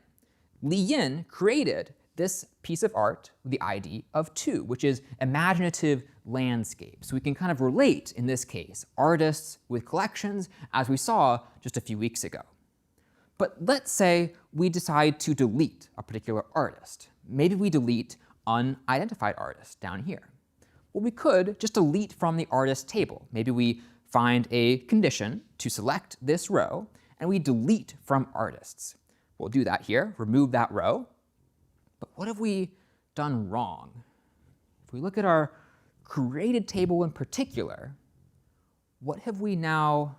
Li Yin created this piece of art with the ID of 2, which is imaginative landscape. So we can kind of relate, in this case, artists with collections, as we saw just a few weeks ago. But let's say we decide to delete a particular artist. Maybe we delete unidentified artists down here. Well, we could just delete from the artist table. Maybe we find a condition to select this row, and we delete from artists. We'll do that here, remove that row. But what have we done wrong? If we look at our created table in particular, what have we now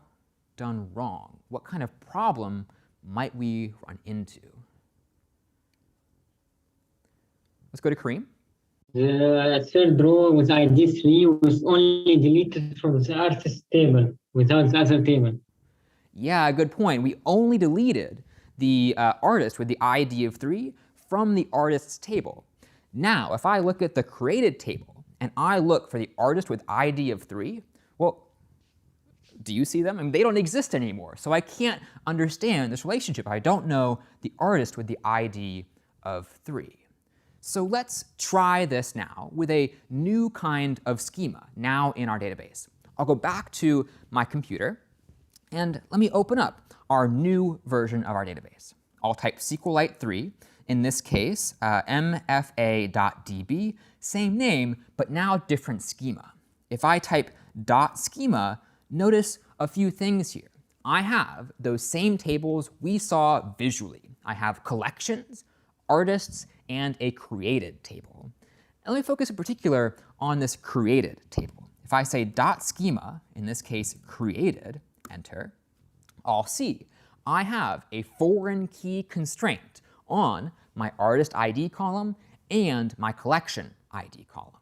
done wrong? What kind of problem might we run into? Let's go to Kareem. The third row with ID 3 was only deleted from the artist table without the other table. Yeah, good point. We only deleted the artist with the ID of 3 from the artist's table. Now, if I look at the created table and I look for the artist with ID of 3, well, do you see them? I mean, they don't exist anymore, so I can't understand this relationship. I don't know the artist with the ID of 3. So let's try this now with a new kind of schema now in our database. I'll go back to my computer and let me open up our new version of our database. I'll type SQLite 3, in this case mfa.db, same name, but now different schema. If I type .schema, notice a few things here. I have those same tables we saw visually. I have collections, artists, and a created table. And let me focus in particular on this created table. If I say .schema, in this case created, enter, I'll see I have a foreign key constraint on my artist ID column and my collection ID column.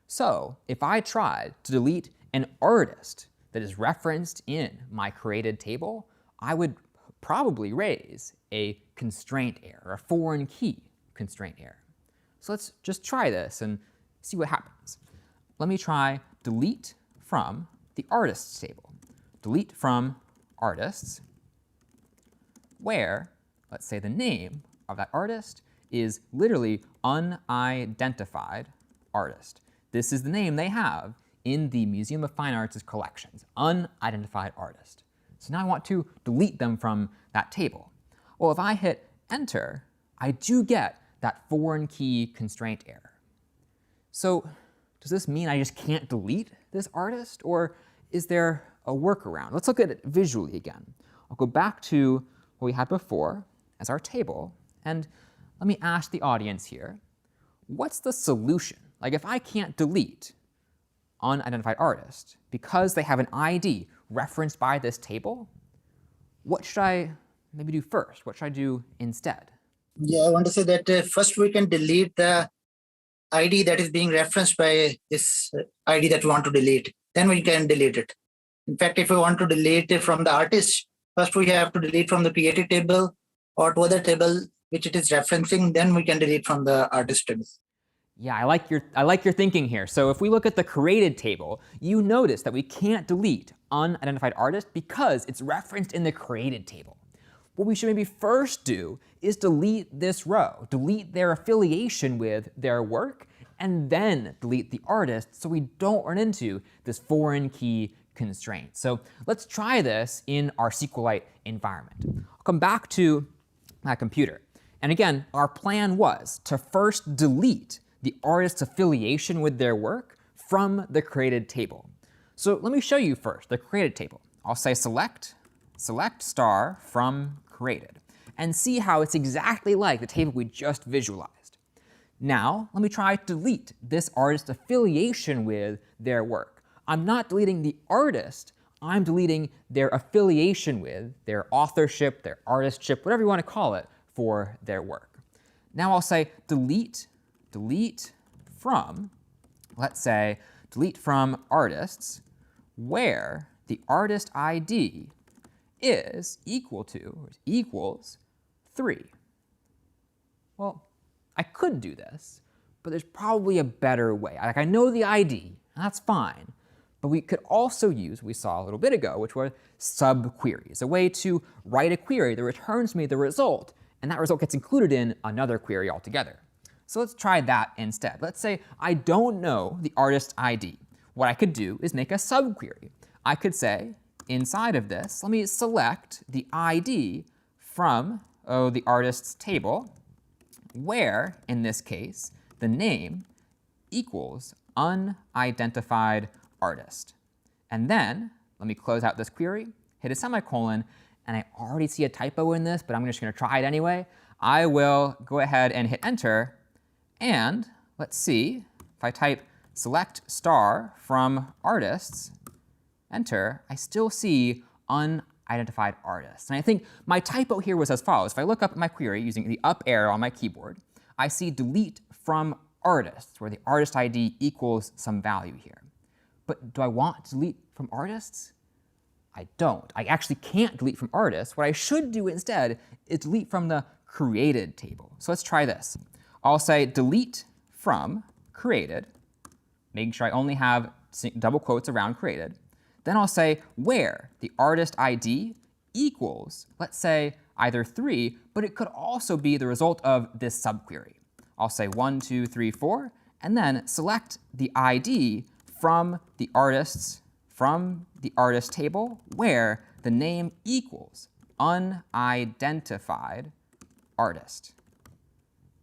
So if I tried to delete an artist that is referenced in my created table, I would probably raise a constraint error, a foreign key constraint error. So let's just try this and see what happens. Let me try delete from the artists table. Delete from artists, where, let's say the name of that artist is literally unidentified artist. This is the name they have in the Museum of Fine Arts' collections, unidentified artist. So now I want to delete them from that table. Well, if I hit enter, I do get that foreign key constraint error. So does this mean I just can't delete this artist, or is there a workaround? Let's look at it visually again. I'll go back to what we had before as our table, and let me ask the audience here, what's the solution? Like if I can't delete unidentified artist because they have an ID referenced by this table, what should I maybe do first? What should I do instead? Yeah, I want to say that first we can delete the ID that is being referenced by this ID that we want to delete. Then we can delete it. In fact, if we want to delete it from the artist, first we have to delete from the created table or to other table which it is referencing, then we can delete from the artist table. Yeah, I like your thinking here. So if we look at the created table, you notice that we can't delete unidentified artist because it's referenced in the created table. What we should maybe first do is delete this row, delete their affiliation with their work, and then delete the artist so we don't run into this foreign key constraint. So let's try this in our SQLite environment. I'll come back to my computer. And again, our plan was to first delete the artist's affiliation with their work from the created table. So let me show you first the created table. I'll say select star from created, and see how it's exactly like the table we just visualized. Now, let me try to delete this artist's affiliation with their work. I'm not deleting the artist, I'm deleting their affiliation with, their authorship, their artistship, whatever you want to call it, for their work. Now I'll say delete from, let's say, delete from artists where the artist ID is equal to, or equals 3. Well, I could do this, but there's probably a better way. Like I know the ID, and that's fine, but we could also use what we saw a little bit ago, which were subqueries, a way to write a query that returns me the result, and that result gets included in another query altogether. So let's try that instead. Let's say I don't know the artist ID. What I could do is make a subquery. I could say, inside of this, let me select the ID from the artist's table, where, in this case, the name equals unidentified artist. And then, let me close out this query, hit a semicolon, and I already see a typo in this, but I'm just going to try it anyway. I will go ahead and hit enter, and let's see, if I type select star from artists, enter, I still see unidentified artists. And I think my typo here was as follows. If I look up at my query using the up arrow on my keyboard, I see delete from artists, where the artist ID equals some value here. But do I want to delete from artists? I don't. I actually can't delete from artists. What I should do instead is delete from the created table. So let's try this. I'll say delete from created, making sure I only have double quotes around created. Then I'll say where the artist ID equals, let's say, either 3, but it could also be the result of this subquery. I'll say 1, 2, 3, 4, and then select the ID from the artist table where the name equals unidentified artist.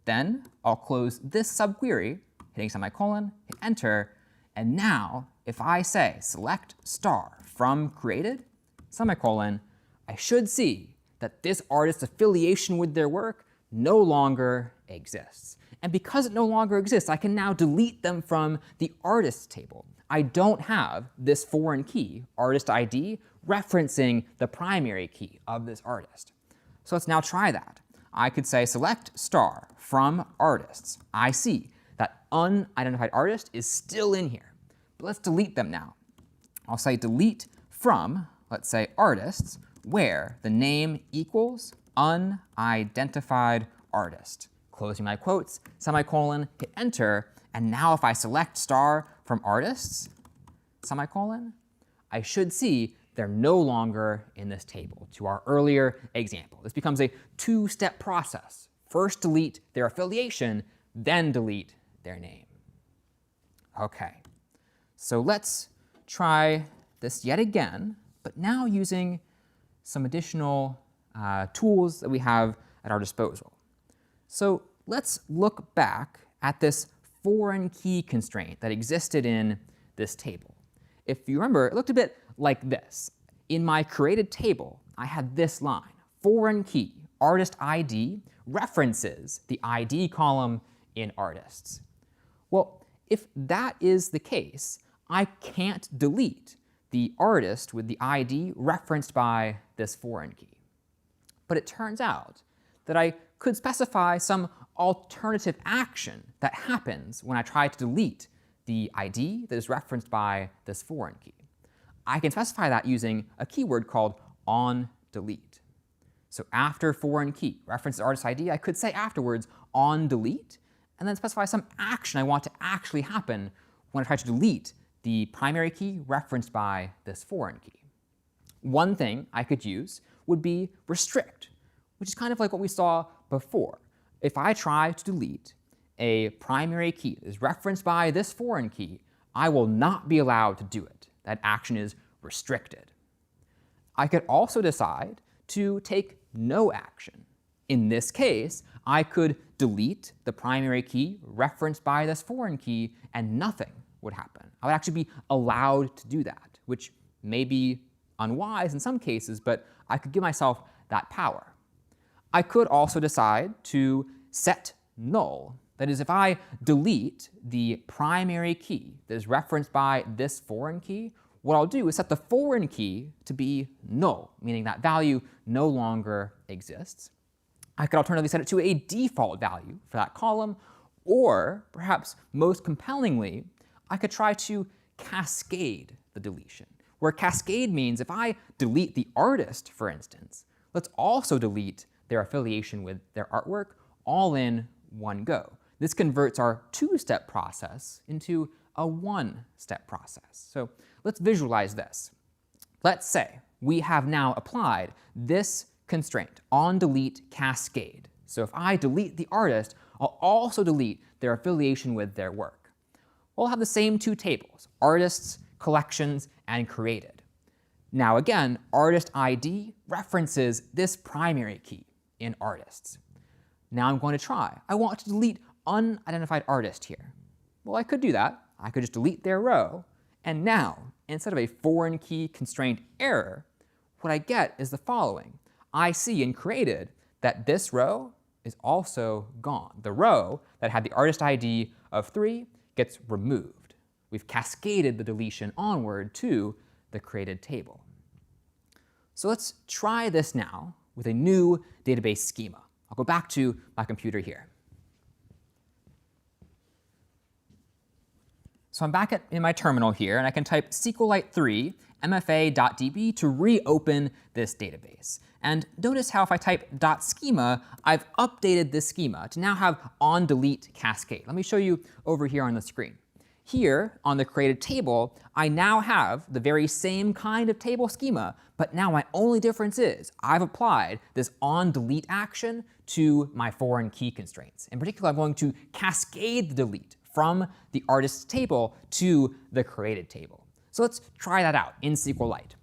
Then I'll close this subquery, hitting semicolon, hit enter, and now if I say select star from created, semicolon, I should see that this artist's affiliation with their work no longer exists. And because it no longer exists, I can now delete them from the artist table. I don't have this foreign key, artist ID, referencing the primary key of this artist. So let's now try that. I could say select star from artists. I see that unidentified artist is still in here. But let's delete them now. I'll say delete from, let's say, artists, where the name equals unidentified artist. Closing my quotes, semicolon, hit enter, and now if I select star from artists, semicolon, I should see they're no longer in this table to our earlier example. This becomes a two-step process. First delete their affiliation, then delete their name. Okay, so let's try this yet again, but now using some additional tools that we have at our disposal. So let's look back at this foreign key constraint that existed in this table. If you remember, it looked a bit like this. In my created table, I had this line, foreign key, artist ID, references the ID column in artists. Well, if that is the case, I can't delete the artist with the ID referenced by this foreign key. But it turns out that I could specify some alternative action that happens when I try to delete the ID that is referenced by this foreign key. I can specify that using a keyword called onDelete. So after foreign key references artist ID, I could say afterwards onDelete, and then specify some action I want to actually happen when I try to delete the primary key referenced by this foreign key. One thing I could use would be restrict, which is kind of like what we saw before. If I try to delete a primary key that is referenced by this foreign key, I will not be allowed to do it. That action is restricted. I could also decide to take no action. In this case, I could delete the primary key referenced by this foreign key and nothing would happen. I would actually be allowed to do that, which may be unwise in some cases, but I could give myself that power. I could also decide to set null. That is, if I delete the primary key that is referenced by this foreign key, what I'll do is set the foreign key to be null, meaning that value no longer exists. I could alternatively set it to a default value for that column, or perhaps most compellingly, I could try to cascade the deletion, where cascade means if I delete the artist, for instance, let's also delete their affiliation with their artwork all in one go. This converts our two-step process into a one-step process. So let's visualize this. Let's say we have now applied this constraint, onDelete cascade. So if I delete the artist, I'll also delete their affiliation with their work. We'll have the same two tables, artists, collections, and created. Now again, artist ID references this primary key in artists. Now I'm going to try. I want to delete unidentified artist here. Well, I could do that. I could just delete their row. And now, instead of a foreign key constraint error, what I get is the following. I see in created that this row is also gone. The row that had the artist ID of 3 gets removed. We've cascaded the deletion onward to the created table. So let's try this now with a new database schema. I'll go back to my computer here. So I'm back in my terminal here, and I can type SQLite 3 mfa.db to reopen this database. And notice how if I type .schema, I've updated this schema to now have onDelete cascade. Let me show you over here on the screen. Here, on the created table, I now have the very same kind of table schema, but now my only difference is I've applied this onDelete action to my foreign key constraints. In particular, I'm going to cascade the delete from the artist's table to the created table. So let's try that out in SQLite.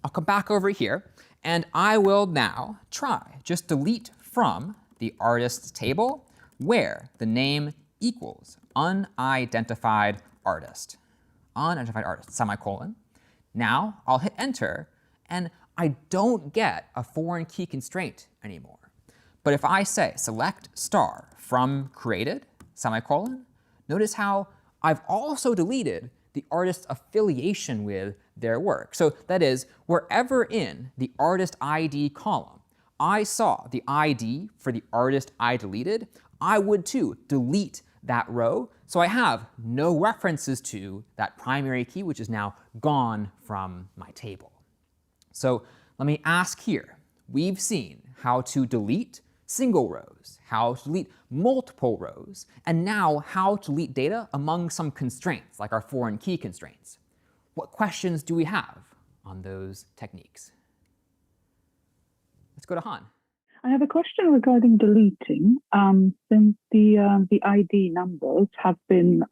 I'll come back over here, and I will now try just delete from the artist's table where the name equals unidentified artist. Unidentified artist, semicolon. Now I'll hit enter, and I don't get a foreign key constraint anymore. But if I say select star from created, semicolon, notice how I've also deleted the artist's affiliation with their work. So that is, wherever in the artist ID column I saw the ID for the artist I deleted, I would too delete that row, so I have no references to that primary key, which is now gone from my table. So let me ask here, we've seen how to delete single rows, how to delete multiple rows, and now how to delete data among some constraints, like our foreign key constraints. What questions do we have on those techniques? Let's go to Han. I have a question regarding deleting. Since the ID numbers have been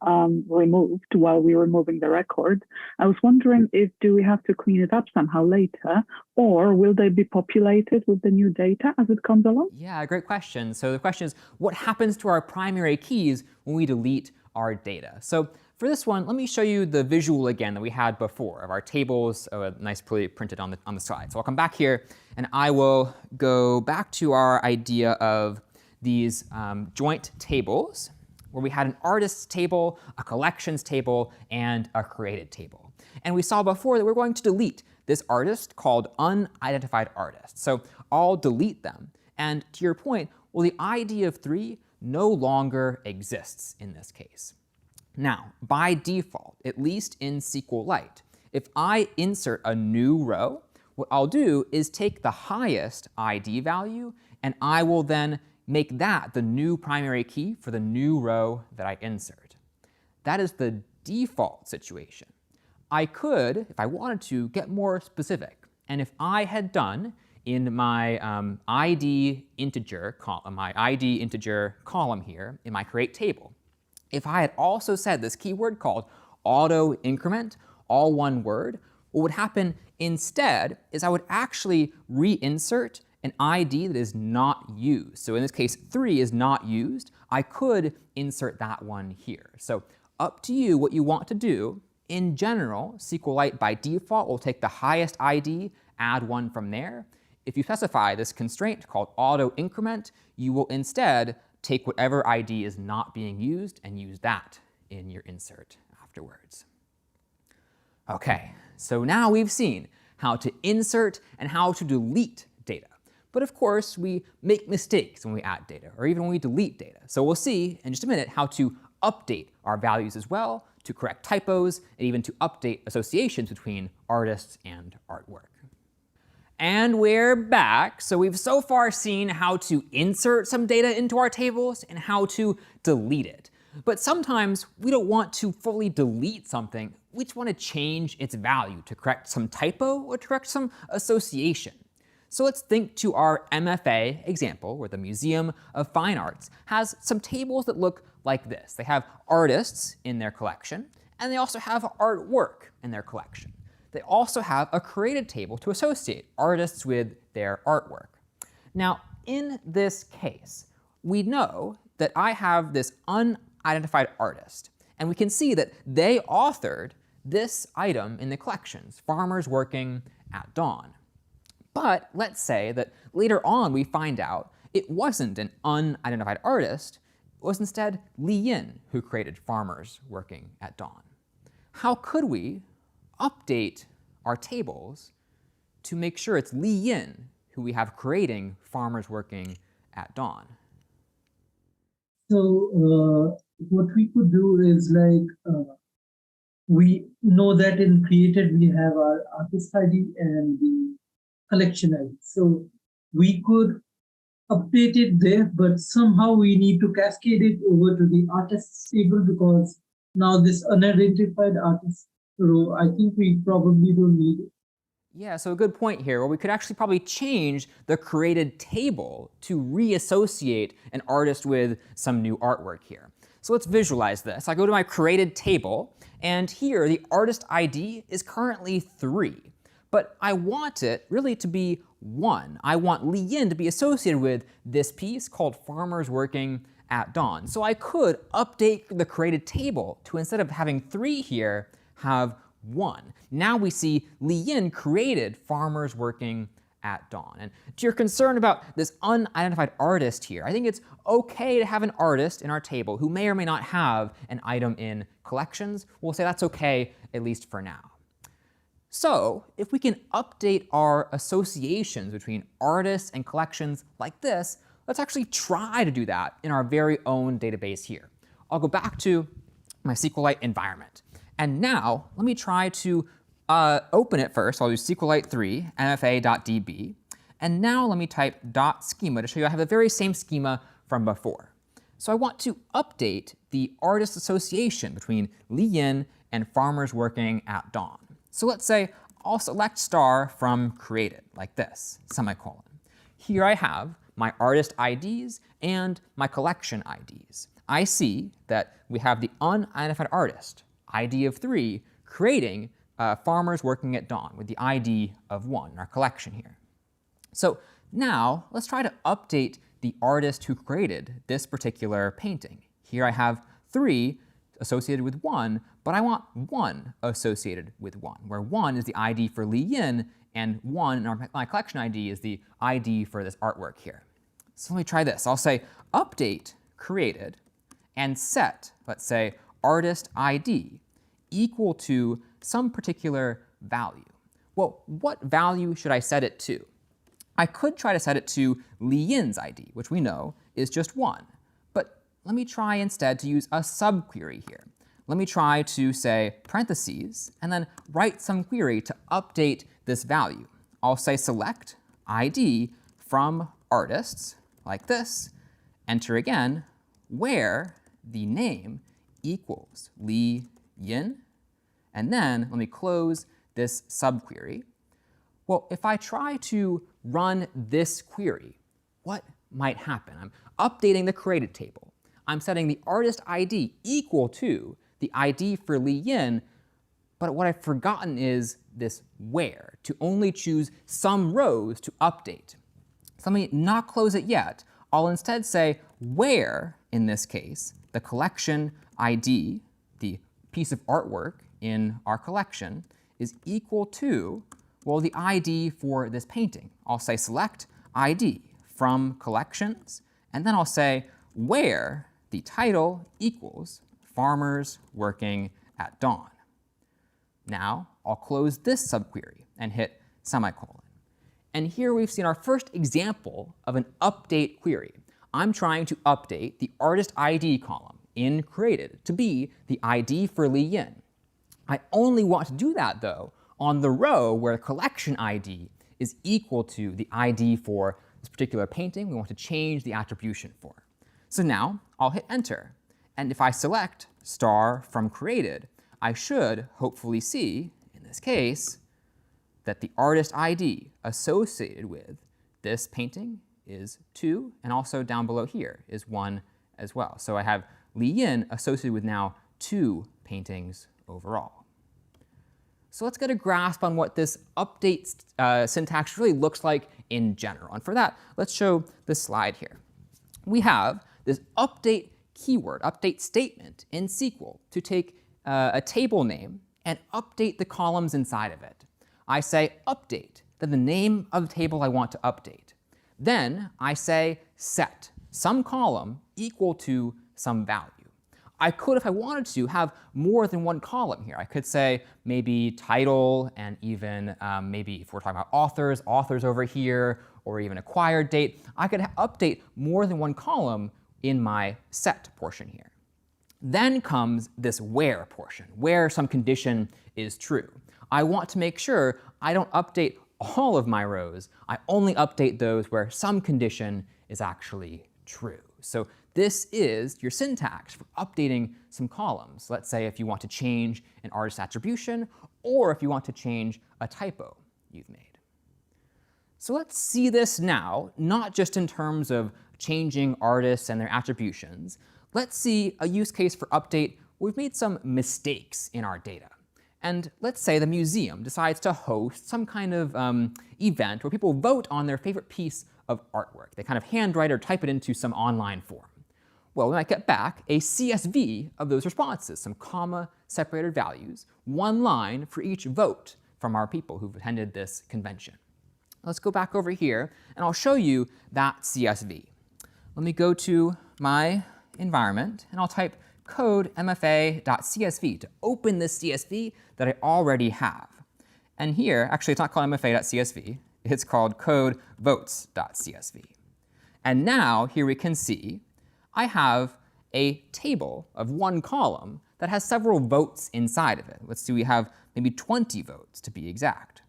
removed while we were removing the record, I was wondering do we have to clean it up somehow later, or will they be populated with the new data as it comes along? Yeah, great question. So the question is, what happens to our primary keys when we delete our data? So for this one, let me show you the visual again that we had before of our tables, nicely printed on the slide. So I'll come back here and I will go back to our idea of these joint tables where we had an artists table, a collections table, and a created table. And we saw before that we're going to delete this artist called unidentified artist. So I'll delete them. And to your point, well, the ID of 3 no longer exists in this case. Now, by default, at least in SQLite, if I insert a new row, what I'll do is take the highest ID value, and I will then make that the new primary key for the new row that I insert. That is the default situation. I could, if I wanted to, get more specific. And if I had done in my ID integer column here in my create table, if I had also said this keyword called auto increment, all one word, what would happen instead is I would actually reinsert an ID that is not used. So in this case, 3 is not used. I could insert that one here. So up to you what you want to do. In general, SQLite by default will take the highest ID, add 1 from there. If you specify this constraint called auto increment, you will instead take whatever ID is not being used and use that in your insert afterwards. Okay, so now we've seen how to insert and how to delete data. But of course, we make mistakes when we add data or even when we delete data. So we'll see in just a minute how to update our values as well, to correct typos, and even to update associations between artists and artwork. And we're back. So we've so far seen how to insert some data into our tables and how to delete it. But sometimes we don't want to fully delete something. We just want to change its value to correct some typo or to correct some association. So let's think to our MFA example where the Museum of Fine Arts has some tables that look like this. They have artists in their collection, and they also have artwork in their collection. They also have a created table to associate artists with their artwork. Now, in this case, we know that I have this unidentified artist, and we can see that they authored this item in the collections, Farmers Working at Dawn. But let's say that later on we find out it wasn't an unidentified artist, it was instead Li Yin who created Farmers Working at Dawn. How could we update our tables to make sure it's Li Yin who we have creating Farmers Working at Dawn? So what we could do is we know that in created we have our artist ID and the collection ID. So we could update it there, but somehow we need to cascade it over to the artists table because now this unidentified artist row, I think we probably don't need it. Yeah, so a good point here, where we could actually probably change the created table to reassociate an artist with some new artwork here. So let's visualize this. I go to my created table, and here the artist ID is currently 3. But I want it really to be 1. I want Li Yin to be associated with this piece called Farmers Working at Dawn. So I could update the created table to, instead of having 3 here, have 1. Now we see Li Yin created Farmers Working at Dawn. And to your concern about this unidentified artist here, I think it's okay to have an artist in our table who may or may not have an item in collections. We'll say that's okay, at least for now. So if we can update our associations between artists and collections like this, let's actually try to do that in our very own database here. I'll go back to my SQLite environment. And now let me try to open it first. I'll do SQLite 3, mfa.db. And now let me type .schema to show you I have the very same schema from before. So I want to update the artist association between Li Yin and Farmers Working at Dawn. So let's say I'll select star from created, like this, semicolon. Here I have my artist IDs and my collection IDs. I see that we have the unidentified artist, ID of 3, creating farmers working at dawn with the ID of 1 in our collection here. So now let's try to update the artist who created this particular painting. Here I have 3 associated with 1, but I want 1 associated with 1, where 1 is the ID for Li Yin and 1 in my collection ID is the ID for this artwork here. So let me try this. I'll say update created and set, let's say, artist ID equal to some particular value. Well, what value should I set it to? I could try to set it to Li Yin's ID, which we know is just 1. But let me try instead to use a subquery here. Let me try to say parentheses and then write some query to update this value. I'll say select ID from artists, like this, enter again, where the name equals Li Yin, and then let me close this subquery. Well, if I try to run this query, what might happen? I'm updating the created table. I'm setting the artist ID equal to the ID for Li Yin, but what I've forgotten is this where, to only choose some rows to update. So let me not close it yet. I'll instead say where, in this case, the collection ID, the piece of artwork in our collection, is equal to, well, the ID for this painting. I'll say select ID from collections, and then I'll say where the title equals farmers working at dawn. Now I'll close this subquery and hit semicolon. And here we've seen our first example of an update query. I'm trying to update the artist ID column in created to be the ID for Li Yin. I only want to do that, though, on the row where collection ID is equal to the ID for this particular painting we want to change the attribution for. So now I'll hit enter. And if I select star from created, I should hopefully see, in this case, that the artist ID associated with this painting is 2, and also down below here is 1 as well. So I have Li Yin associated with now 2 paintings overall. So let's get a grasp on what this update syntax really looks like in general. And for that, let's show this slide here. We have this update keyword, update statement in SQL to take a table name and update the columns inside of it. I say update, then the name of the table I want to update. Then I say set, some column equal to some value. I could, if I wanted to, have more than one column here. I could say maybe title and even maybe if we're talking about authors over here, or even acquired date. I could update more than one column in my set portion here. Then comes this where portion, where some condition is true. I want to make sure I don't update all of my rows. I only update those where some condition is actually true. So this is your syntax for updating some columns. Let's say if you want to change an artist attribution, or if you want to change a typo you've made. So let's see this now, not just in terms of changing artists and their attributions. Let's see a use case for update where we've made some mistakes in our data. And let's say the museum decides to host some kind of event where people vote on their favorite piece of artwork. They kind of handwrite or type it into some online form. Well, we might get back a CSV of those responses, some comma-separated values, one line for each vote from our people who've attended this convention. Let's go back over here, and I'll show you that CSV. Let me go to my environment, and I'll type code mfa.csv to open this CSV that I already have. And here, actually it's not called mfa.csv, it's called code votes.csv. And now here we can see I have a table of one column that has several votes inside of it. Let's see, we have maybe 20 votes to be exact.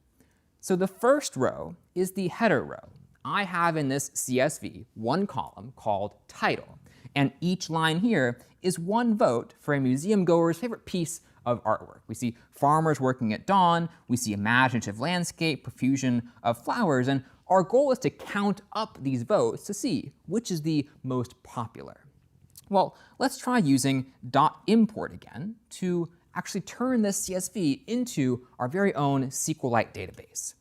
So the first row is the header row. I have in this CSV one column called title, and each line here is one vote for a museum goer's favorite piece of artwork. We see farmers working at dawn, we see imaginative landscape, profusion of flowers, and our goal is to count up these votes to see which is the most popular. Well, let's try using .import again to actually turn this CSV into our very own SQLite database.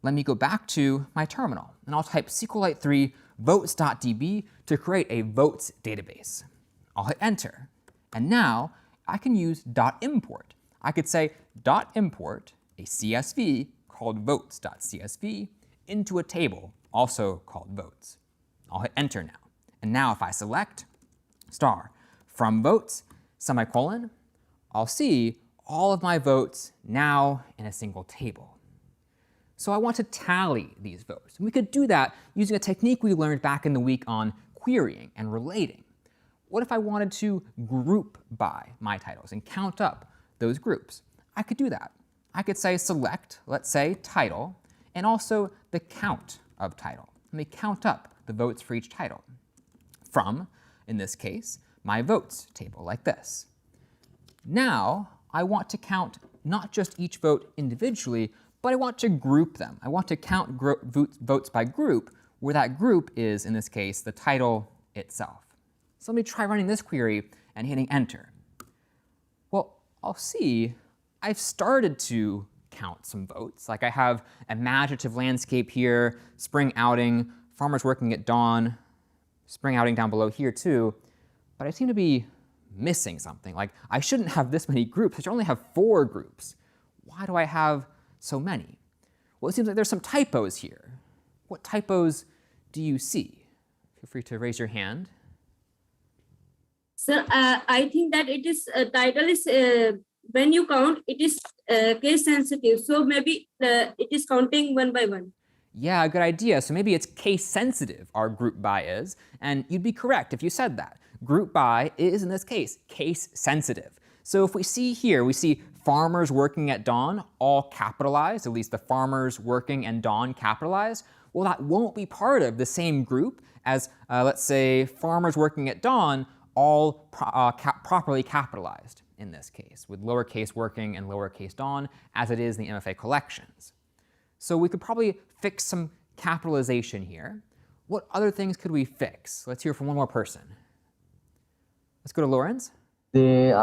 Let me go back to my terminal, and I'll type SQLite 3 votes.db to create a votes database. I'll hit enter, and now I can use .import. I could say .import a CSV called votes.csv into a table also called votes. I'll hit enter now. And now if I select star from votes, semicolon, I'll see all of my votes now in a single table. So I want to tally these votes. And we could do that using a technique we learned back in the week on querying and relating. What if I wanted to group by my titles and count up those groups? I could do that. I could say select, let's say, title, and also the count of title. Let me count up the votes for each title from, in this case, my votes table like this. Now, I want to count not just each vote individually, but I want to group them. I want to count votes by group, where that group is, in this case, the title itself. So let me try running this query and hitting enter. Well, I'll see I've started to count some votes. Like I have imaginative landscape here, spring outing, farmers working at dawn, spring outing down below here too, but I seem to be missing something. Like I shouldn't have this many groups. I should only have 4 groups. Why do I have so many? Well, it seems like there's some typos here. What typos do you see? Feel free to raise your hand. Sir, I think that it is title is when you count, it is case sensitive. So maybe it is counting one by one. Yeah, good idea. So maybe it's case sensitive, our group by is, and you'd be correct if you said that. Group by is, in this case sensitive. So if we see here, we see farmers working at dawn, all capitalized, at least the farmers working and dawn capitalized. Well, that won't be part of the same group as, let's say, farmers working at dawn, all properly capitalized in this case, with lowercase working and lowercase dawn, as it is in the MFA collections. So we could probably fix some capitalization here. What other things could we fix? Let's hear from one more person. Let's go to Lawrence. The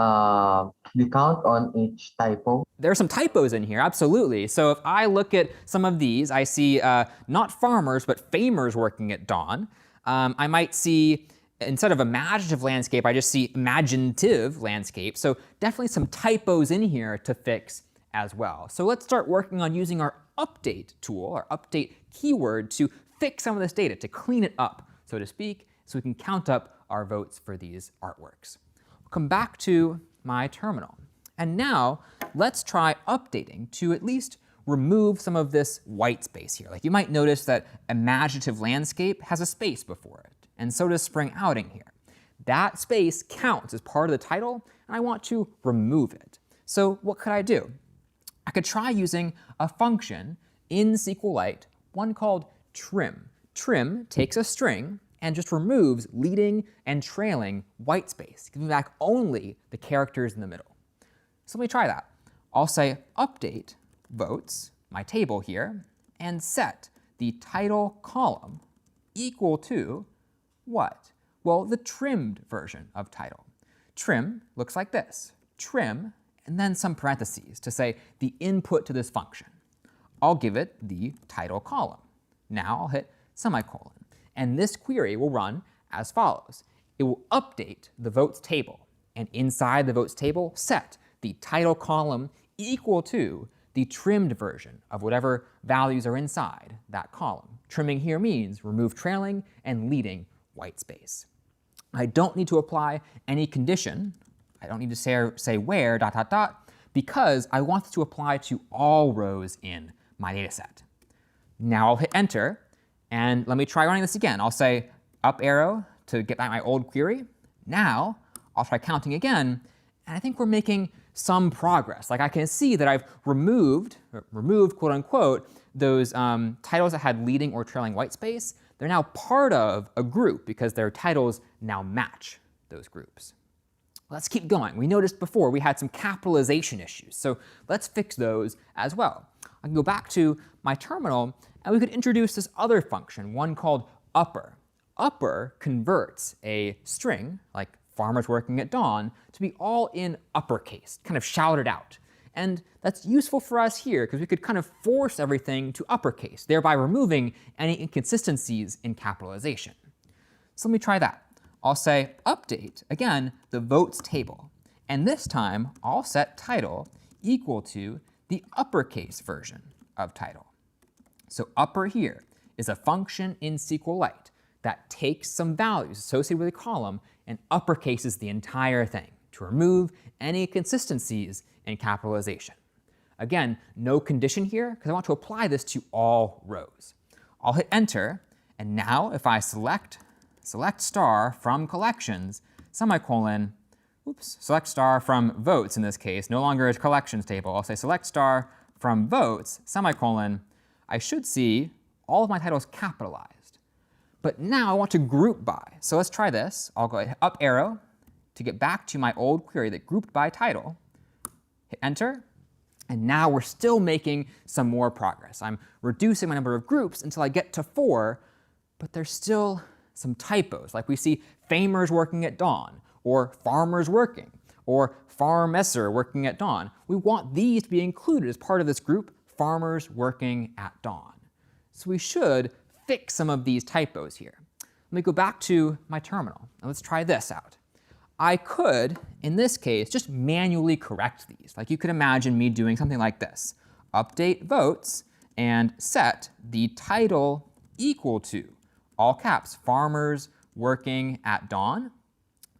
count on each typo. There are some typos in here, absolutely. So if I look at some of these, I see not farmers, but famers working at dawn. I might see, instead of imaginative landscape, I just see imaginative landscape. So definitely some typos in here to fix as well. So let's start working on using our update tool, our update keyword, to fix some of this data, to clean it up, so to speak, so we can count up our votes for these artworks. I'll come back to my terminal. And now let's try updating to at least remove some of this white space here. Like you might notice that imaginative landscape has a space before it, and so does spring outing here. That space counts as part of the title, and I want to remove it. So what could I do? I could try using a function in SQLite, one called trim. Trim takes a string and just removes leading and trailing white space, giving back only the characters in the middle. So let me try that. I'll say update votes, my table here, and set the title column equal to what? Well, the trimmed version of title. Trim looks like this. Trim, and then some parentheses to say the input to this function. I'll give it the title column. Now I'll hit semicolon. And this query will run as follows. It will update the votes table, and inside the votes table, set the title column equal to the trimmed version of whatever values are inside that column. Trimming here means remove trailing and leading white space. I don't need to apply any condition. I don't need to say where, ... because I want this to apply to all rows in my data set. Now I'll hit enter, and let me try running this again. I'll say up arrow to get back my old query. Now I'll try counting again, and I think we're making some progress. Like I can see that I've removed quote unquote, those titles that had leading or trailing white space. They're now part of a group because their titles now match those groups. Let's keep going. We noticed before we had some capitalization issues, so let's fix those as well. I can go back to my terminal and we could introduce this other function, one called upper. Upper converts a string, like farmers working at dawn, to be all in uppercase, kind of shouted out. And that's useful for us here because we could kind of force everything to uppercase, thereby removing any inconsistencies in capitalization. So let me try that. I'll say update, again, the votes table. And this time, I'll set title equal to the uppercase version of title. So upper here is a function in SQLite that takes some values associated with a column and uppercases the entire thing to remove any inconsistencies in capitalization. Again, no condition here because I want to apply this to all rows. I'll hit enter, and now if I select star from collections, semicolon, select star from votes in this case, no longer a collections table. I'll say select star from votes, semicolon. I should see all of my titles capitalized. But now I want to group by. So let's try this. I'll go up arrow to get back to my old query that grouped by title. Hit enter. And now we're still making some more progress. I'm reducing my number of groups until I get to 4, but there's still some typos, like we see famers working at dawn, or farmers working, or farmesser working at dawn. We want these to be included as part of this group, farmers working at dawn. So we should fix some of these typos here. Let me go back to my terminal, and let's try this out. I could, in this case, just manually correct these. Like you could imagine me doing something like this. Update votes and set the title equal to, all caps, farmers working at dawn,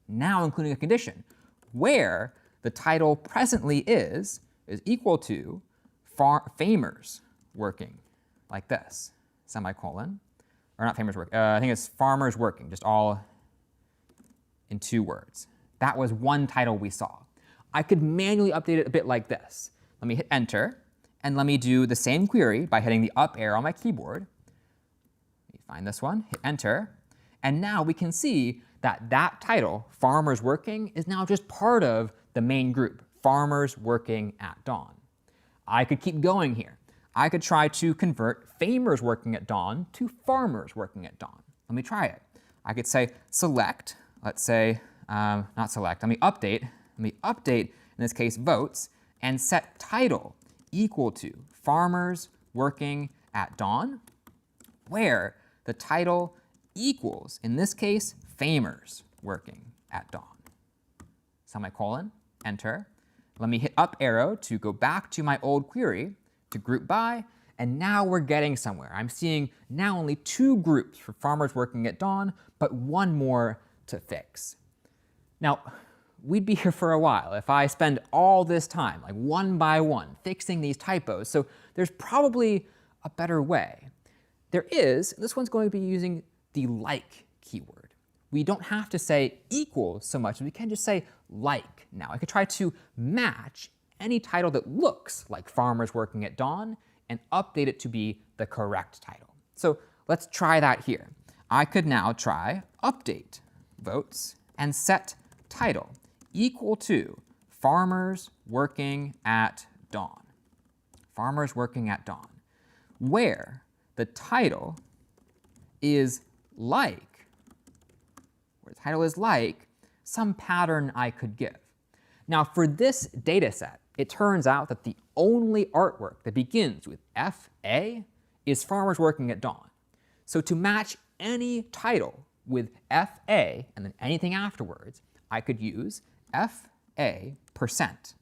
now including a condition, where the title presently is equal to famers working, like this, semicolon, or not famers working, I think it's farmers working, just all in 2 words. That was one title we saw. I could manually update it a bit like this. Let me hit enter, and let me do the same query by hitting the up arrow on my keyboard. Let me find this one, hit enter, and now we can see that that title, farmers working, is now just part of the main group, farmers working at dawn. I could keep going here. I could try to convert famers working at dawn to farmers working at dawn. Let me try it. I could say select, let's say, not select, let me update, in this case, votes, and set title equal to farmers working at dawn, where the title equals, in this case, famers working at dawn. Semicolon, enter. Let me hit up arrow to go back to my old query to group by, and now we're getting somewhere. I'm seeing now only 2 groups for farmers working at dawn, but 1 more to fix. Now, we'd be here for a while if I spend all this time, like one by one, fixing these typos, so there's probably a better way. There is, this one's going to be using the like keyword. We don't have to say equals so much, we can just say like now. I could try to match any title that looks like farmers working at dawn and update it to be the correct title. So let's try that here. I could now try update votes and set title equal to farmers working at dawn. Farmers working at dawn, where the title is like, some pattern I could give. Now for this data set, it turns out that the only artwork that begins with FA is farmers working at dawn. So to match any title with FA and then anything afterwards, I could use FA%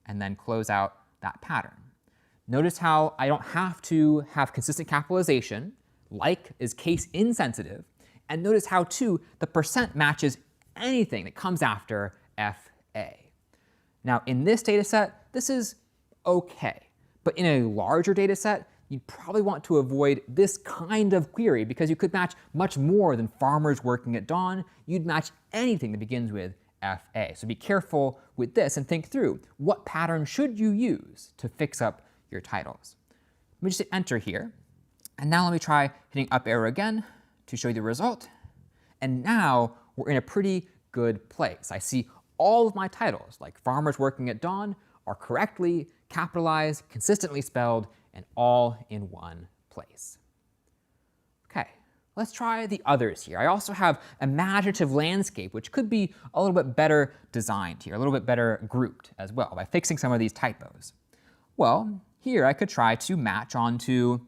and then close out that pattern. Notice how I don't have to have consistent capitalization, like is case insensitive, and notice how too the percent matches anything that comes after FA. Now in this data set, this is okay, but in a larger data set, you'd probably want to avoid this kind of query because you could match much more than farmers working at dawn. You'd match anything that begins with FA. So be careful with this and think through what pattern should you use to fix up your titles. Let me just hit enter here. And now let me try hitting up arrow again to show you the result. And now we're in a pretty good place. I see all of my titles, like farmers working at dawn, are correctly capitalized, consistently spelled, and all in one place. Okay, let's try the others here. I also have imaginative landscape, which could be a little bit better designed here, a little bit better grouped as well by fixing some of these typos. Well, here I could try to match onto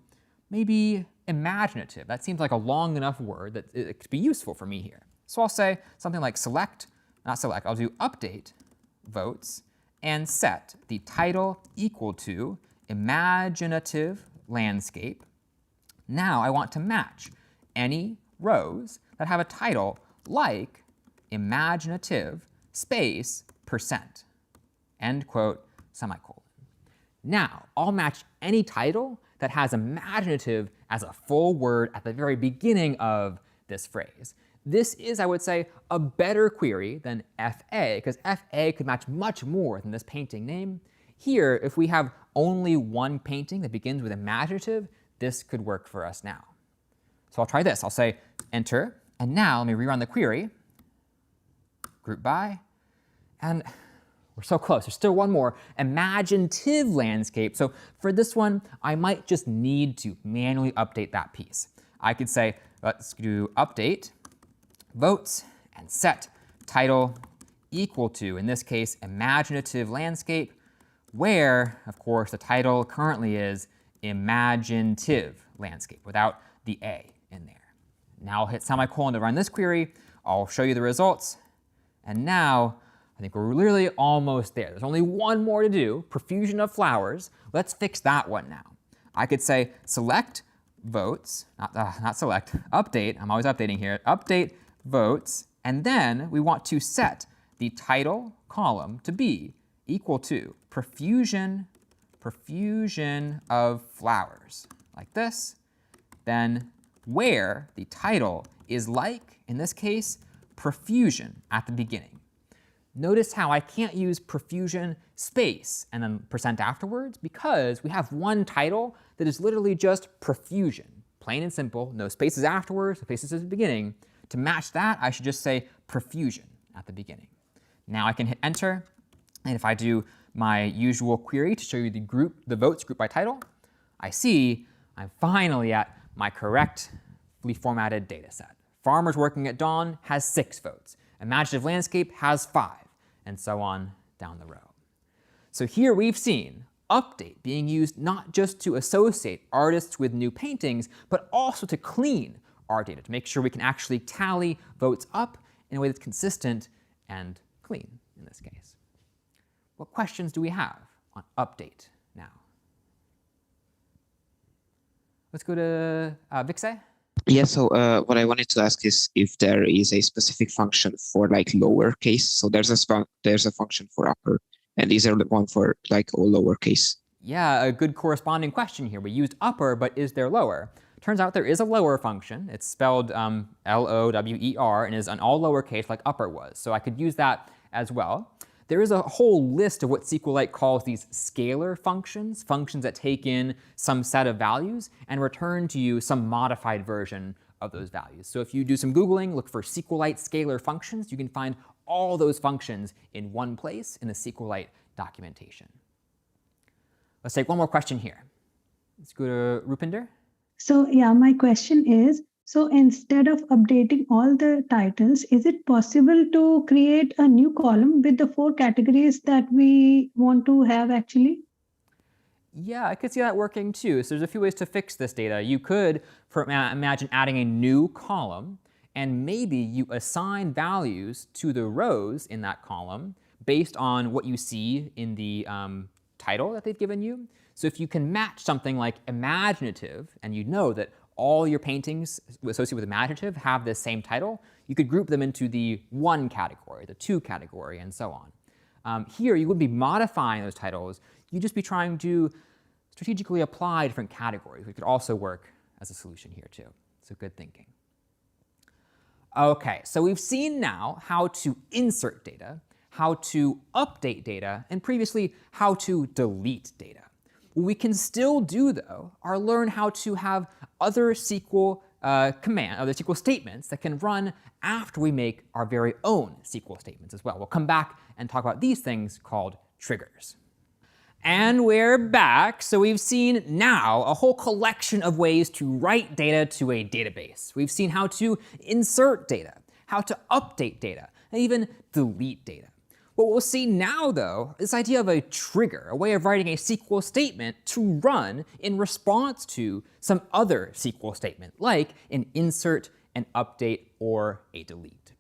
maybe imaginative. That seems like a long enough word that it could be useful for me here. So I'll say something like I'll do update votes and set the title equal to imaginative landscape. Now I want to match any rows that have a title like imaginative space %, end quote, semicolon. Now I'll match any title that has imaginative as a full word at the very beginning of this phrase. This is, I would say, a better query than FA, because FA could match much more than this painting name. Here, if we have only one painting that begins with imaginative, this could work for us now. So I'll try this. I'll say enter, and now let me rerun the query, group by, and we're so close. There's still one more, imaginative landscape. So for this one, I might just need to manually update that piece. I could say, let's do update votes and set title equal to, in this case, imaginative landscape, where, of course, the title currently is imaginative landscape without the A in there. Now I'll hit semicolon to run this query. I'll show you the results. And now I think we're literally almost there. There's only one more to do, profusion of flowers. Let's fix that one now. I could say select votes, not select, update, I'm always updating here, update votes, and then we want to set the title column to be equal to profusion of flowers, like this, then where the title is like, in this case, profusion at the beginning. Notice how I can't use profusion space and then % afterwards because we have one title that is literally just profusion, plain and simple, no spaces afterwards, no spaces at the beginning. To match that, I should just say profusion at the beginning. Now I can hit enter, and if I do my usual query to show you the votes grouped by title, I see I'm finally at my correctly formatted data set. Farmers Working at Dawn has 6 votes. Imaginative Landscape has 5, and so on down the row. So here we've seen update being used not just to associate artists with new paintings, but also to clean our data, to make sure we can actually tally votes up in a way that's consistent and clean in this case. What questions do we have on update now? Let's go to Vixay. Yeah, so what I wanted to ask is if there is a specific function for like lowercase. So there's a function for upper, and is there one for like all lowercase? Yeah, a good corresponding question here. We used upper, but is there lower? Turns out there is a lower function. It's spelled L-O-W-E-R and is an all lowercase like upper was. So I could use that as well. There is a whole list of what SQLite calls these scalar functions, functions that take in some set of values and return to you some modified version of those values. So if you do some Googling, look for SQLite scalar functions, you can find all those functions in one place in the SQLite documentation. Let's take one more question here. Let's go to Rupinder. So yeah, my question is, so instead of updating all the titles, is it possible to create a new column with the 4 categories that we want to have actually? Yeah, I could see that working too. So there's a few ways to fix this data. You could imagine adding a new column, and maybe you assign values to the rows in that column based on what you see in the title that they've given you. So if you can match something like imaginative, and you know that all your paintings associated with imaginative have this same title, you could group them into the 1 category, the 2 category, and so on. Here, you wouldn't be modifying those titles. You'd just be trying to strategically apply different categories, which could also work as a solution here too. So good thinking. Okay, so we've seen now how to insert data, how to update data, and previously how to delete data. What we can still do, though, are learn how to have other SQL other SQL statements that can run after we make our very own SQL statements as well. We'll come back and talk about these things called triggers. And we're back. So we've seen now a whole collection of ways to write data to a database. We've seen how to insert data, how to update data, and even delete data. What we'll see now, though, is this idea of a trigger, a way of writing a SQL statement to run in response to some other SQL statement, like an insert, an update, or a delete.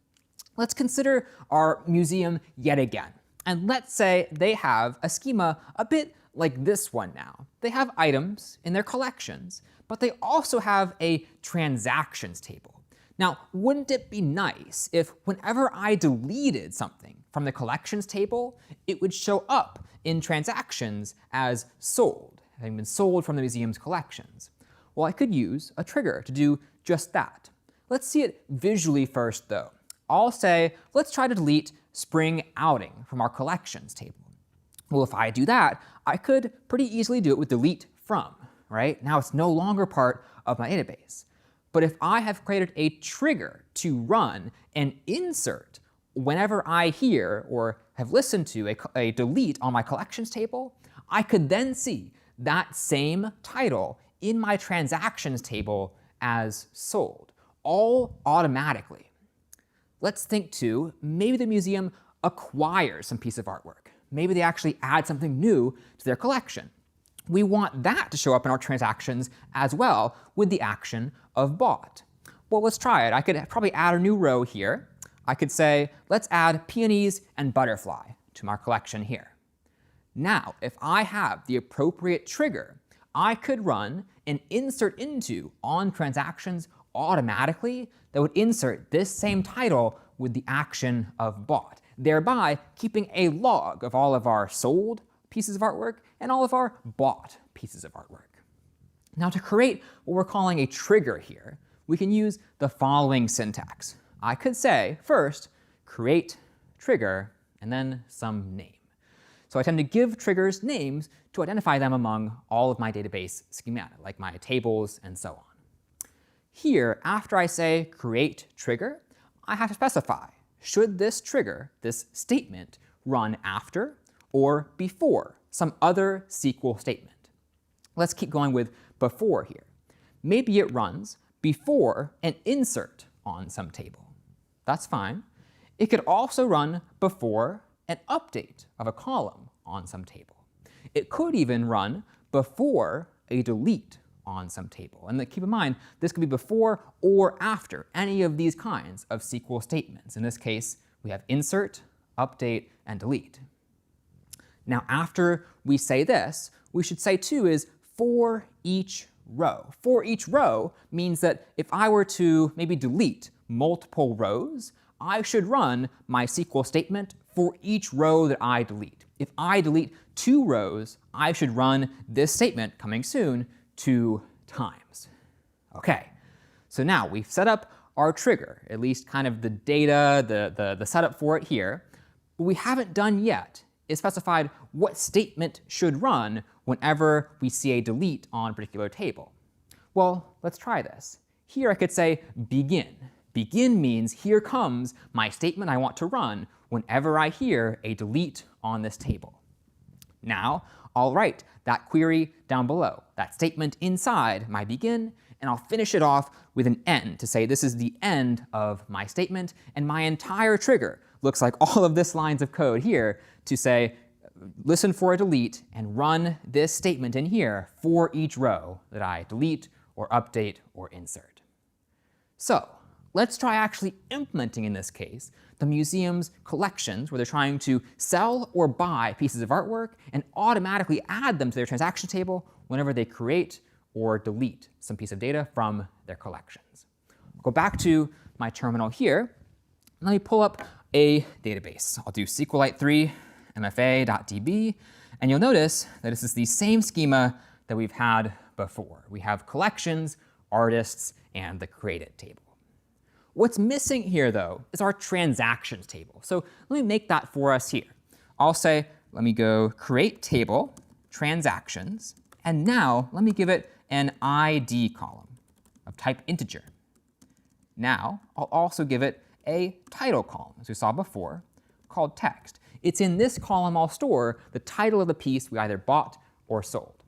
Let's consider our museum yet again. And let's say they have a schema a bit like this one now. They have items in their collections, but they also have a transactions table. Now, wouldn't it be nice if whenever I deleted something from the collections table, it would show up in transactions as sold, having been sold from the museum's collections? Well, I could use a trigger to do just that. Let's see it visually first, though. I'll say, let's try to delete spring outing from our collections table. Well, if I do that, I could pretty easily do it with delete from, right? Now it's no longer part of my database. But if I have created a trigger to run an insert whenever I hear or have listened to a delete on my collections table, I could then see that same title in my transactions table as sold, all automatically. Let's think too, maybe the museum acquires some piece of artwork. Maybe they actually add something new to their collection. We want that to show up in our transactions as well with the action of bought. Well, let's try it. I could probably add a new row here. I could say, let's add peonies and butterfly to my collection here. Now, if I have the appropriate trigger, I could run an insert into on transactions automatically that would insert this same title with the action of bought, thereby keeping a log of all of our sold pieces of artwork and all of our bought pieces of artwork. Now, to create what we're calling a trigger here, we can use the following syntax. I could say, first, create trigger, and then some name. So I tend to give triggers names to identify them among all of my database schemata, like my tables and so on. Here, after I say create trigger, I have to specify, should this trigger, this statement, run after or before some other SQL statement? Let's keep going with before here. Maybe it runs before an insert on some table. That's fine. It could also run before an update of a column on some table. It could even run before a delete on some table. And keep in mind, this could be before or after any of these kinds of SQL statements. In this case, we have insert, update, and delete. Now, after we say this, we should say too is for each row. For each row means that if I were to maybe delete multiple rows, I should run my SQL statement for each row that I delete. If I delete 2 rows, I should run this statement, coming soon, 2 times. Okay, so now we've set up our trigger, at least kind of the data, the setup for it here. What we haven't done yet is specified what statement should run whenever we see a delete on a particular table. Well, let's try this. Here I could say begin. Begin means here comes my statement I want to run whenever I hear a delete on this table. Now, I'll write that query down below, that statement inside my begin, and I'll finish it off with an end to say this is the end of my statement, and my entire trigger looks like all of this lines of code here to say, listen for a delete and run this statement in here for each row that I delete or update or insert. So let's try actually implementing, in this case, the museum's collections where they're trying to sell or buy pieces of artwork and automatically add them to their transaction table whenever they create or delete some piece of data from their collections. I'll go back to my terminal here. Let me pull up a database. I'll do SQLite 3 mfa.db, and you'll notice that this is the same schema that we've had before. We have collections, artists, and the created table. What's missing here, though, is our transactions table. So let me make that for us here. I'll say, let me go create table, transactions, and now let me give it an ID column of type integer. Now I'll also give it a title column, as we saw before, called text. it's in this column I'll store the title of the piece we either bought or sold.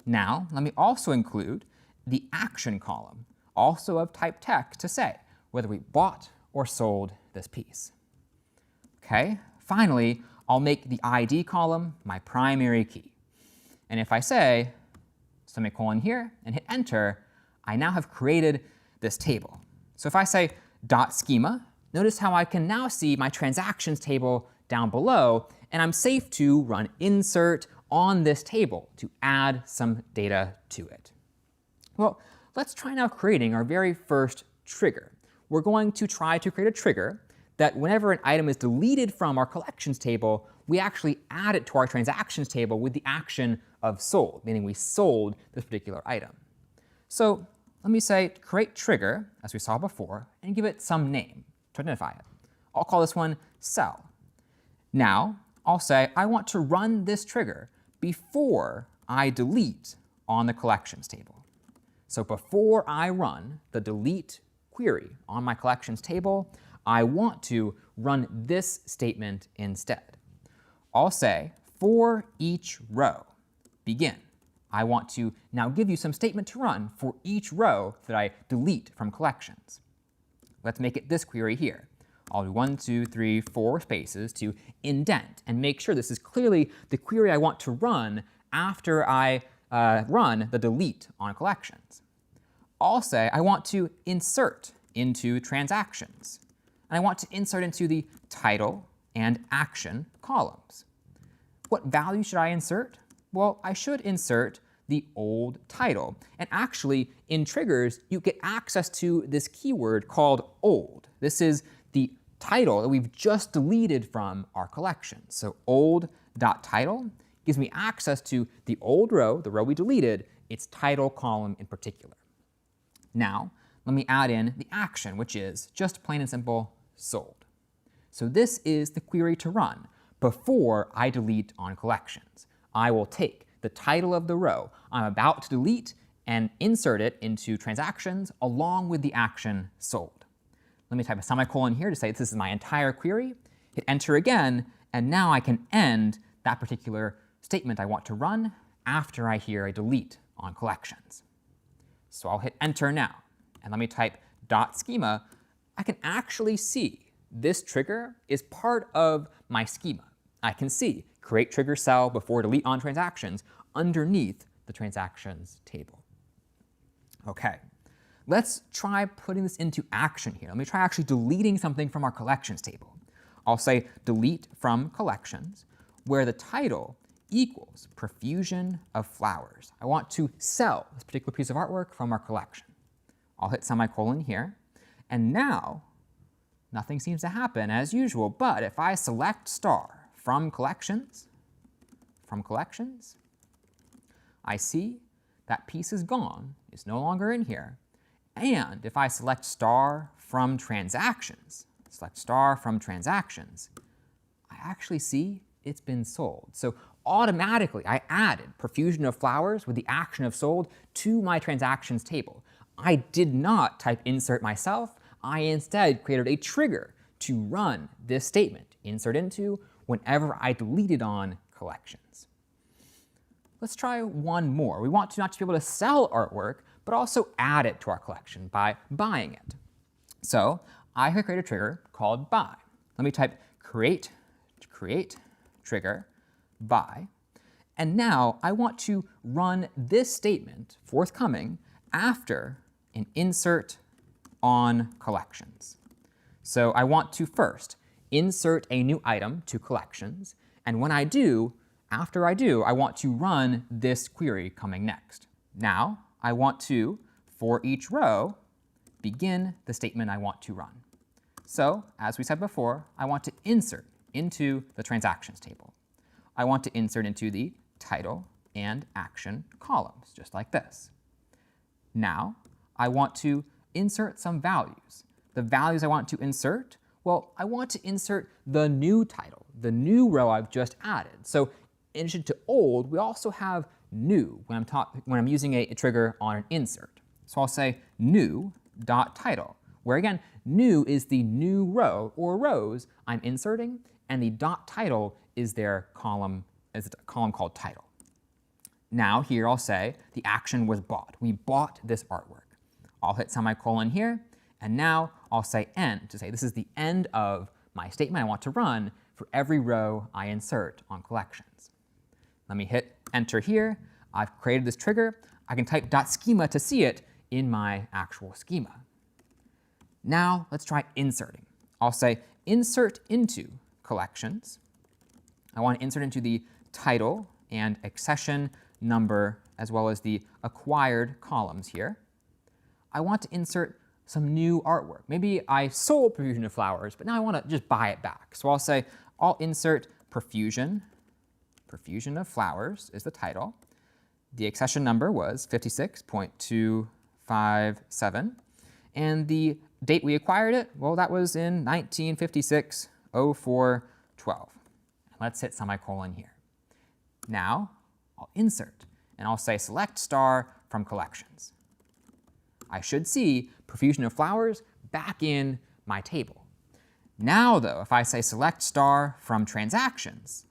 Now, let me also include the action column, also of type text, to say whether we bought or sold this piece. Okay, finally, I'll make the ID column my primary key. And if I say semicolon here and hit enter, I now have created this table. So if I say dot schema, notice how I can now see my transactions table down below, and I'm safe to run insert on this table to add some data to it. Well, let's try now creating our very first trigger. We're going to try to create a trigger that whenever an item is deleted from our collections table, we actually add it to our transactions table with the action of sold, meaning we sold this particular item. So let me say create trigger, as we saw before, and give it some name to identify it. I'll call this one sell. Now, I'll say I want to run this trigger before I delete on the collections table. So before I run the delete query on my collections table, I want to run this statement instead. I'll say for each row, begin. I want to now give you some statement to run for each row that I delete from collections. Let's make it this query here. I'll do 1, 2, 3, 4 spaces to indent and make sure this is clearly the query I want to run after I run the delete on collections. I'll say I want to insert into transactions. And I want to insert into the title and action columns. What value should I insert? Well, I should insert the old title. And actually, in triggers, you get access to this keyword called old. This is the title that we've just deleted from our collection. So old.title gives me access to the old row, the row we deleted, its title column in particular. Now, let me add in the action, which is just plain and simple sold. So this is the query to run before I delete on collections. I will take the title of the row I'm about to delete and insert it into transactions along with the action sold. Let me type a semicolon here to say this is my entire query, hit enter again, and now I can end that particular statement I want to run after I hear a delete on collections. So I'll hit enter now, and let me type dot schema. I can actually see this trigger is part of my schema. I can see create trigger cell before delete on transactions underneath the transactions table. Okay, let's try putting this into action here. Let me try actually deleting something from our collections table. I'll say delete from collections, where the title equals profusion of flowers. I want to sell this particular piece of artwork from our collection. I'll hit semicolon here, and now nothing seems to happen as usual, but if I select star from collections, I see that piece is gone, it's no longer in here, and if I select star from transactions, I actually see it's been sold. So automatically, I added profusion of flowers with the action of sold to my transactions table. I did not type insert myself. I instead created a trigger to run this statement, insert into, whenever I deleted on collections. Let's try one more. We want to not just be able to sell artwork, but also add it to our collection by buying it. So I could create a trigger called buy. Let me type create trigger buy. And now I want to run this statement forthcoming after an insert on collections. So I want to first insert a new item to collections. And when I do, after I do, I want to run this query coming next. Now I want to, for each row, begin the statement I want to run. So as we said before, I want to insert into the transactions table. I want to insert into the title and action columns, just like this. Now, I want to insert some values. The values I want to insert, well, I want to insert the new title, the new row I've just added. So in addition to old, we also have new when I'm using a trigger on an insert. So I'll say new.title, where again, new is the new row or rows I'm inserting, and the dot title is their column, is a column called title. Now here I'll say the action was bought. We bought this artwork. I'll hit semicolon here, and now I'll say end to say this is the end of my statement I want to run for every row I insert on collections. Let me hit enter here. I've created this trigger. I can type .schema to see it in my actual schema. Now let's try inserting. I'll say insert into collections. I want to insert into the title and accession number as well as the acquired columns here. I want to insert some new artwork. Maybe I sold Profusion of Flowers, but now I want to just buy it back. So I'll say I'll insert Profusion of Flowers is the title. The accession number was 56.257. And the date we acquired it, well, that was in 1956-04-12. Let's hit semicolon here. Now I'll insert, and I'll say select star from collections. I should see Profusion of Flowers back in my table. Now though, if I say select star from transactions,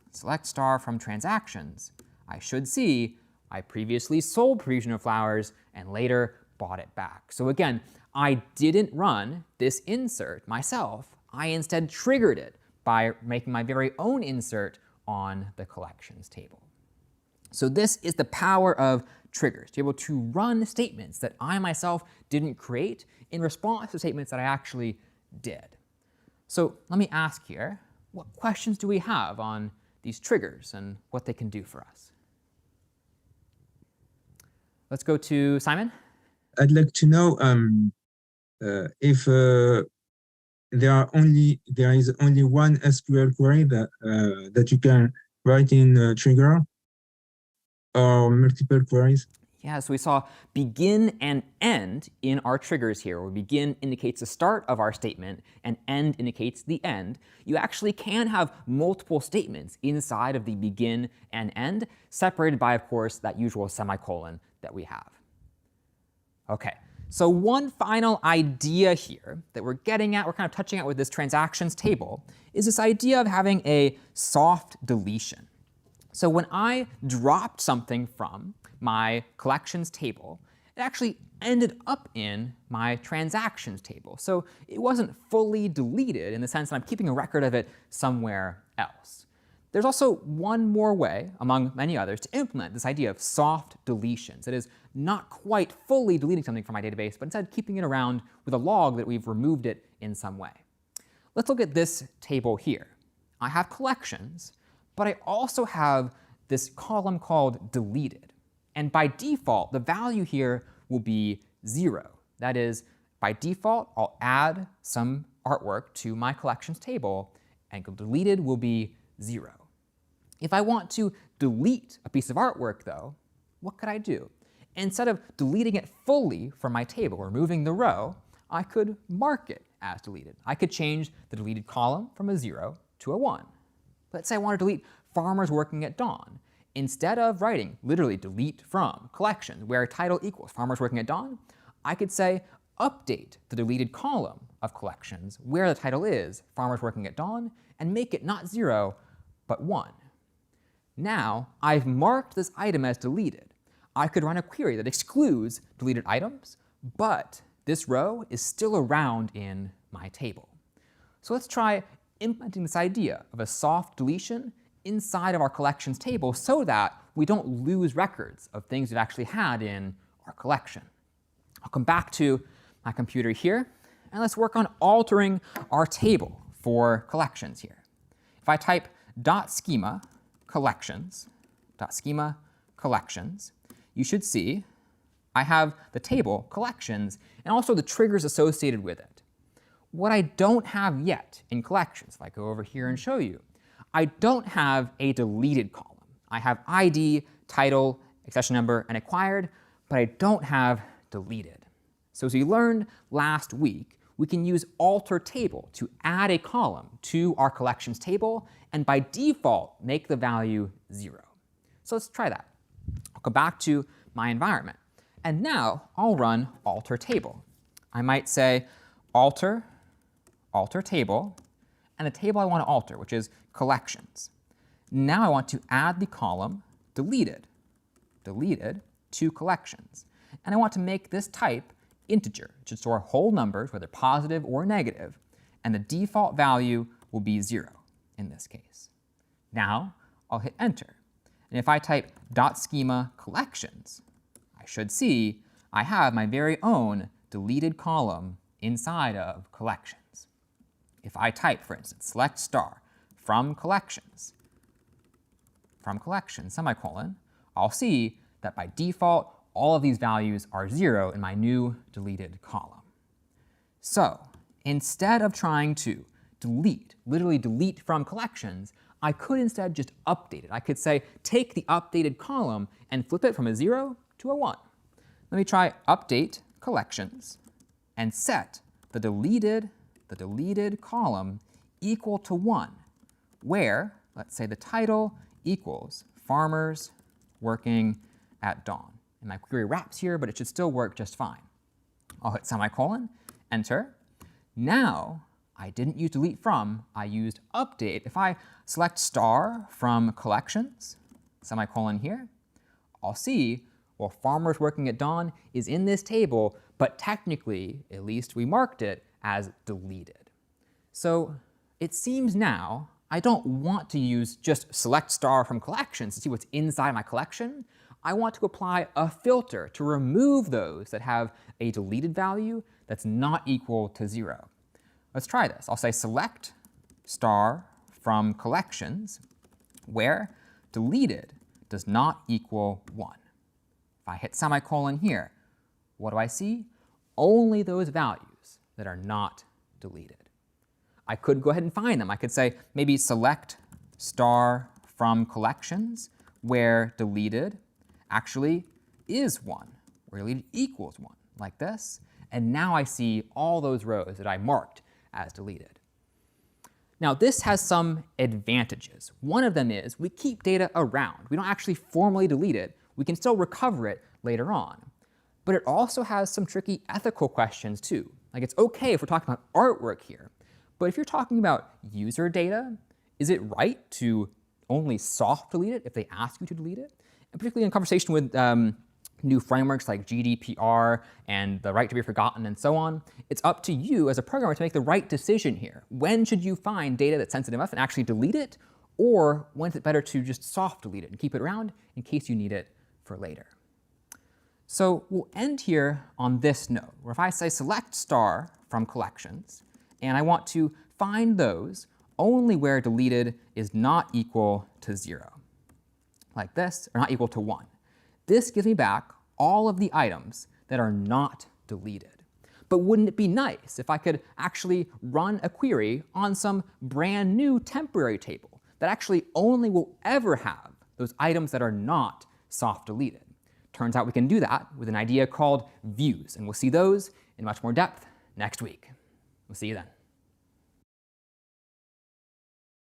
I should see I previously sold Profusion of Flowers and later bought it back. So again, I didn't run this insert myself. I instead triggered it by making my very own insert on the collections table. So this is the power of triggers, to be able to run statements that I myself didn't create in response to statements that I actually did. So let me ask here, what questions do we have on these triggers and what they can do for us? Let's go to Simon. I'd like to know if there is only one SQL query that you can write in trigger, or multiple queries. Yeah, so we saw begin and end in our triggers here, where begin indicates the start of our statement and end indicates the end. You actually can have multiple statements inside of the begin and end, separated by, of course, that usual semicolon that we have. Okay, so one final idea here that we're getting at, we're kind of touching at with this transactions table, is this idea of having a soft deletion. So when I dropped something from my collections table, it actually ended up in my transactions table. So it wasn't fully deleted in the sense that I'm keeping a record of it somewhere else. There's also one more way, among many others, to implement this idea of soft deletions. That is, not quite fully deleting something from my database, but instead keeping it around with a log that we've removed it in some way. Let's look at this table here. I have collections, but I also have this column called deleted. And by default, the value here will be 0. That is, by default, I'll add some artwork to my collections table, and deleted will be 0. If I want to delete a piece of artwork, though, what could I do? Instead of deleting it fully from my table, removing the row, I could mark it as deleted. I could change the deleted column from a 0 to a 1. Let's say I want to delete farmers working at dawn. Instead of writing literally delete from collections where title equals farmers working at dawn, I could say update the deleted column of collections where the title is farmers working at dawn and make it not 0 but 1. Now I've marked this item as deleted. I could run a query that excludes deleted items, but this row is still around in my table. So let's try implementing this idea of a soft deletion inside of our collections table so that we don't lose records of things we've actually had in our collection. I'll come back to my computer here, and let's work on altering our table for collections here. If I type .schema collections, you should see I have the table collections and also the triggers associated with it. What I don't have yet in collections, if I go over here and show you, I don't have a deleted column. I have ID, title, accession number, and acquired, but I don't have deleted. So as we learned last week, we can use alter table to add a column to our collections table and by default make the value 0. So let's try that. I'll go back to my environment. And now I'll run alter table. I might say alter table, and the table I want to alter, which is collections. Now I want to add the column deleted to collections. And I want to make this type integer. It should store whole numbers, whether positive or negative, and the default value will be 0 in this case. Now I'll hit enter. And if I type .schema collections, I should see I have my very own deleted column inside of collections. If I type, for instance, select star from collections, semicolon, I'll see that by default, all of these values are 0 in my new deleted column. So instead of trying to delete, literally delete from collections, I could instead just update it. I could say, take the updated column and flip it from a 0 to a 1. Let me try update collections and set the deleted column equal to 1, where, let's say the title equals farmers working at dawn. And my query wraps here, but it should still work just fine. I'll hit semicolon, enter. Now, I didn't use delete from, I used update. If I select star from collections, semicolon here, I'll see, well, farmers working at dawn is in this table, but technically, at least we marked it as deleted. So it seems now I don't want to use just select star from collections to see what's inside my collection. I want to apply a filter to remove those that have a deleted value that's not equal to 0. Let's try this. I'll say select star from collections where deleted does not equal 1. If I hit semicolon here, what do I see? Only those values that are not deleted. I could go ahead and find them. I could say maybe select star from collections where deleted actually is 1, where deleted equals 1, like this. And now I see all those rows that I marked as deleted. Now this has some advantages. One of them is we keep data around. We don't actually formally delete it. We can still recover it later on. But it also has some tricky ethical questions too. Like it's okay if we're talking about artwork here, but if you're talking about user data, is it right to only soft delete it if they ask you to delete it? And particularly in conversation with new frameworks like GDPR and the right to be forgotten and so on, it's up to you as a programmer to make the right decision here. When should you find data that's sensitive enough and actually delete it? Or when is it better to just soft delete it and keep it around in case you need it for later? So we'll end here on this note, where if I say select star from collections, and I want to find those only where deleted is not equal to 0, like this, or not equal to 1. This gives me back all of the items that are not deleted. But wouldn't it be nice if I could actually run a query on some brand new temporary table that actually only will ever have those items that are not soft deleted? Turns out we can do that with an idea called views, and we'll see those in much more depth next week. We'll see you then.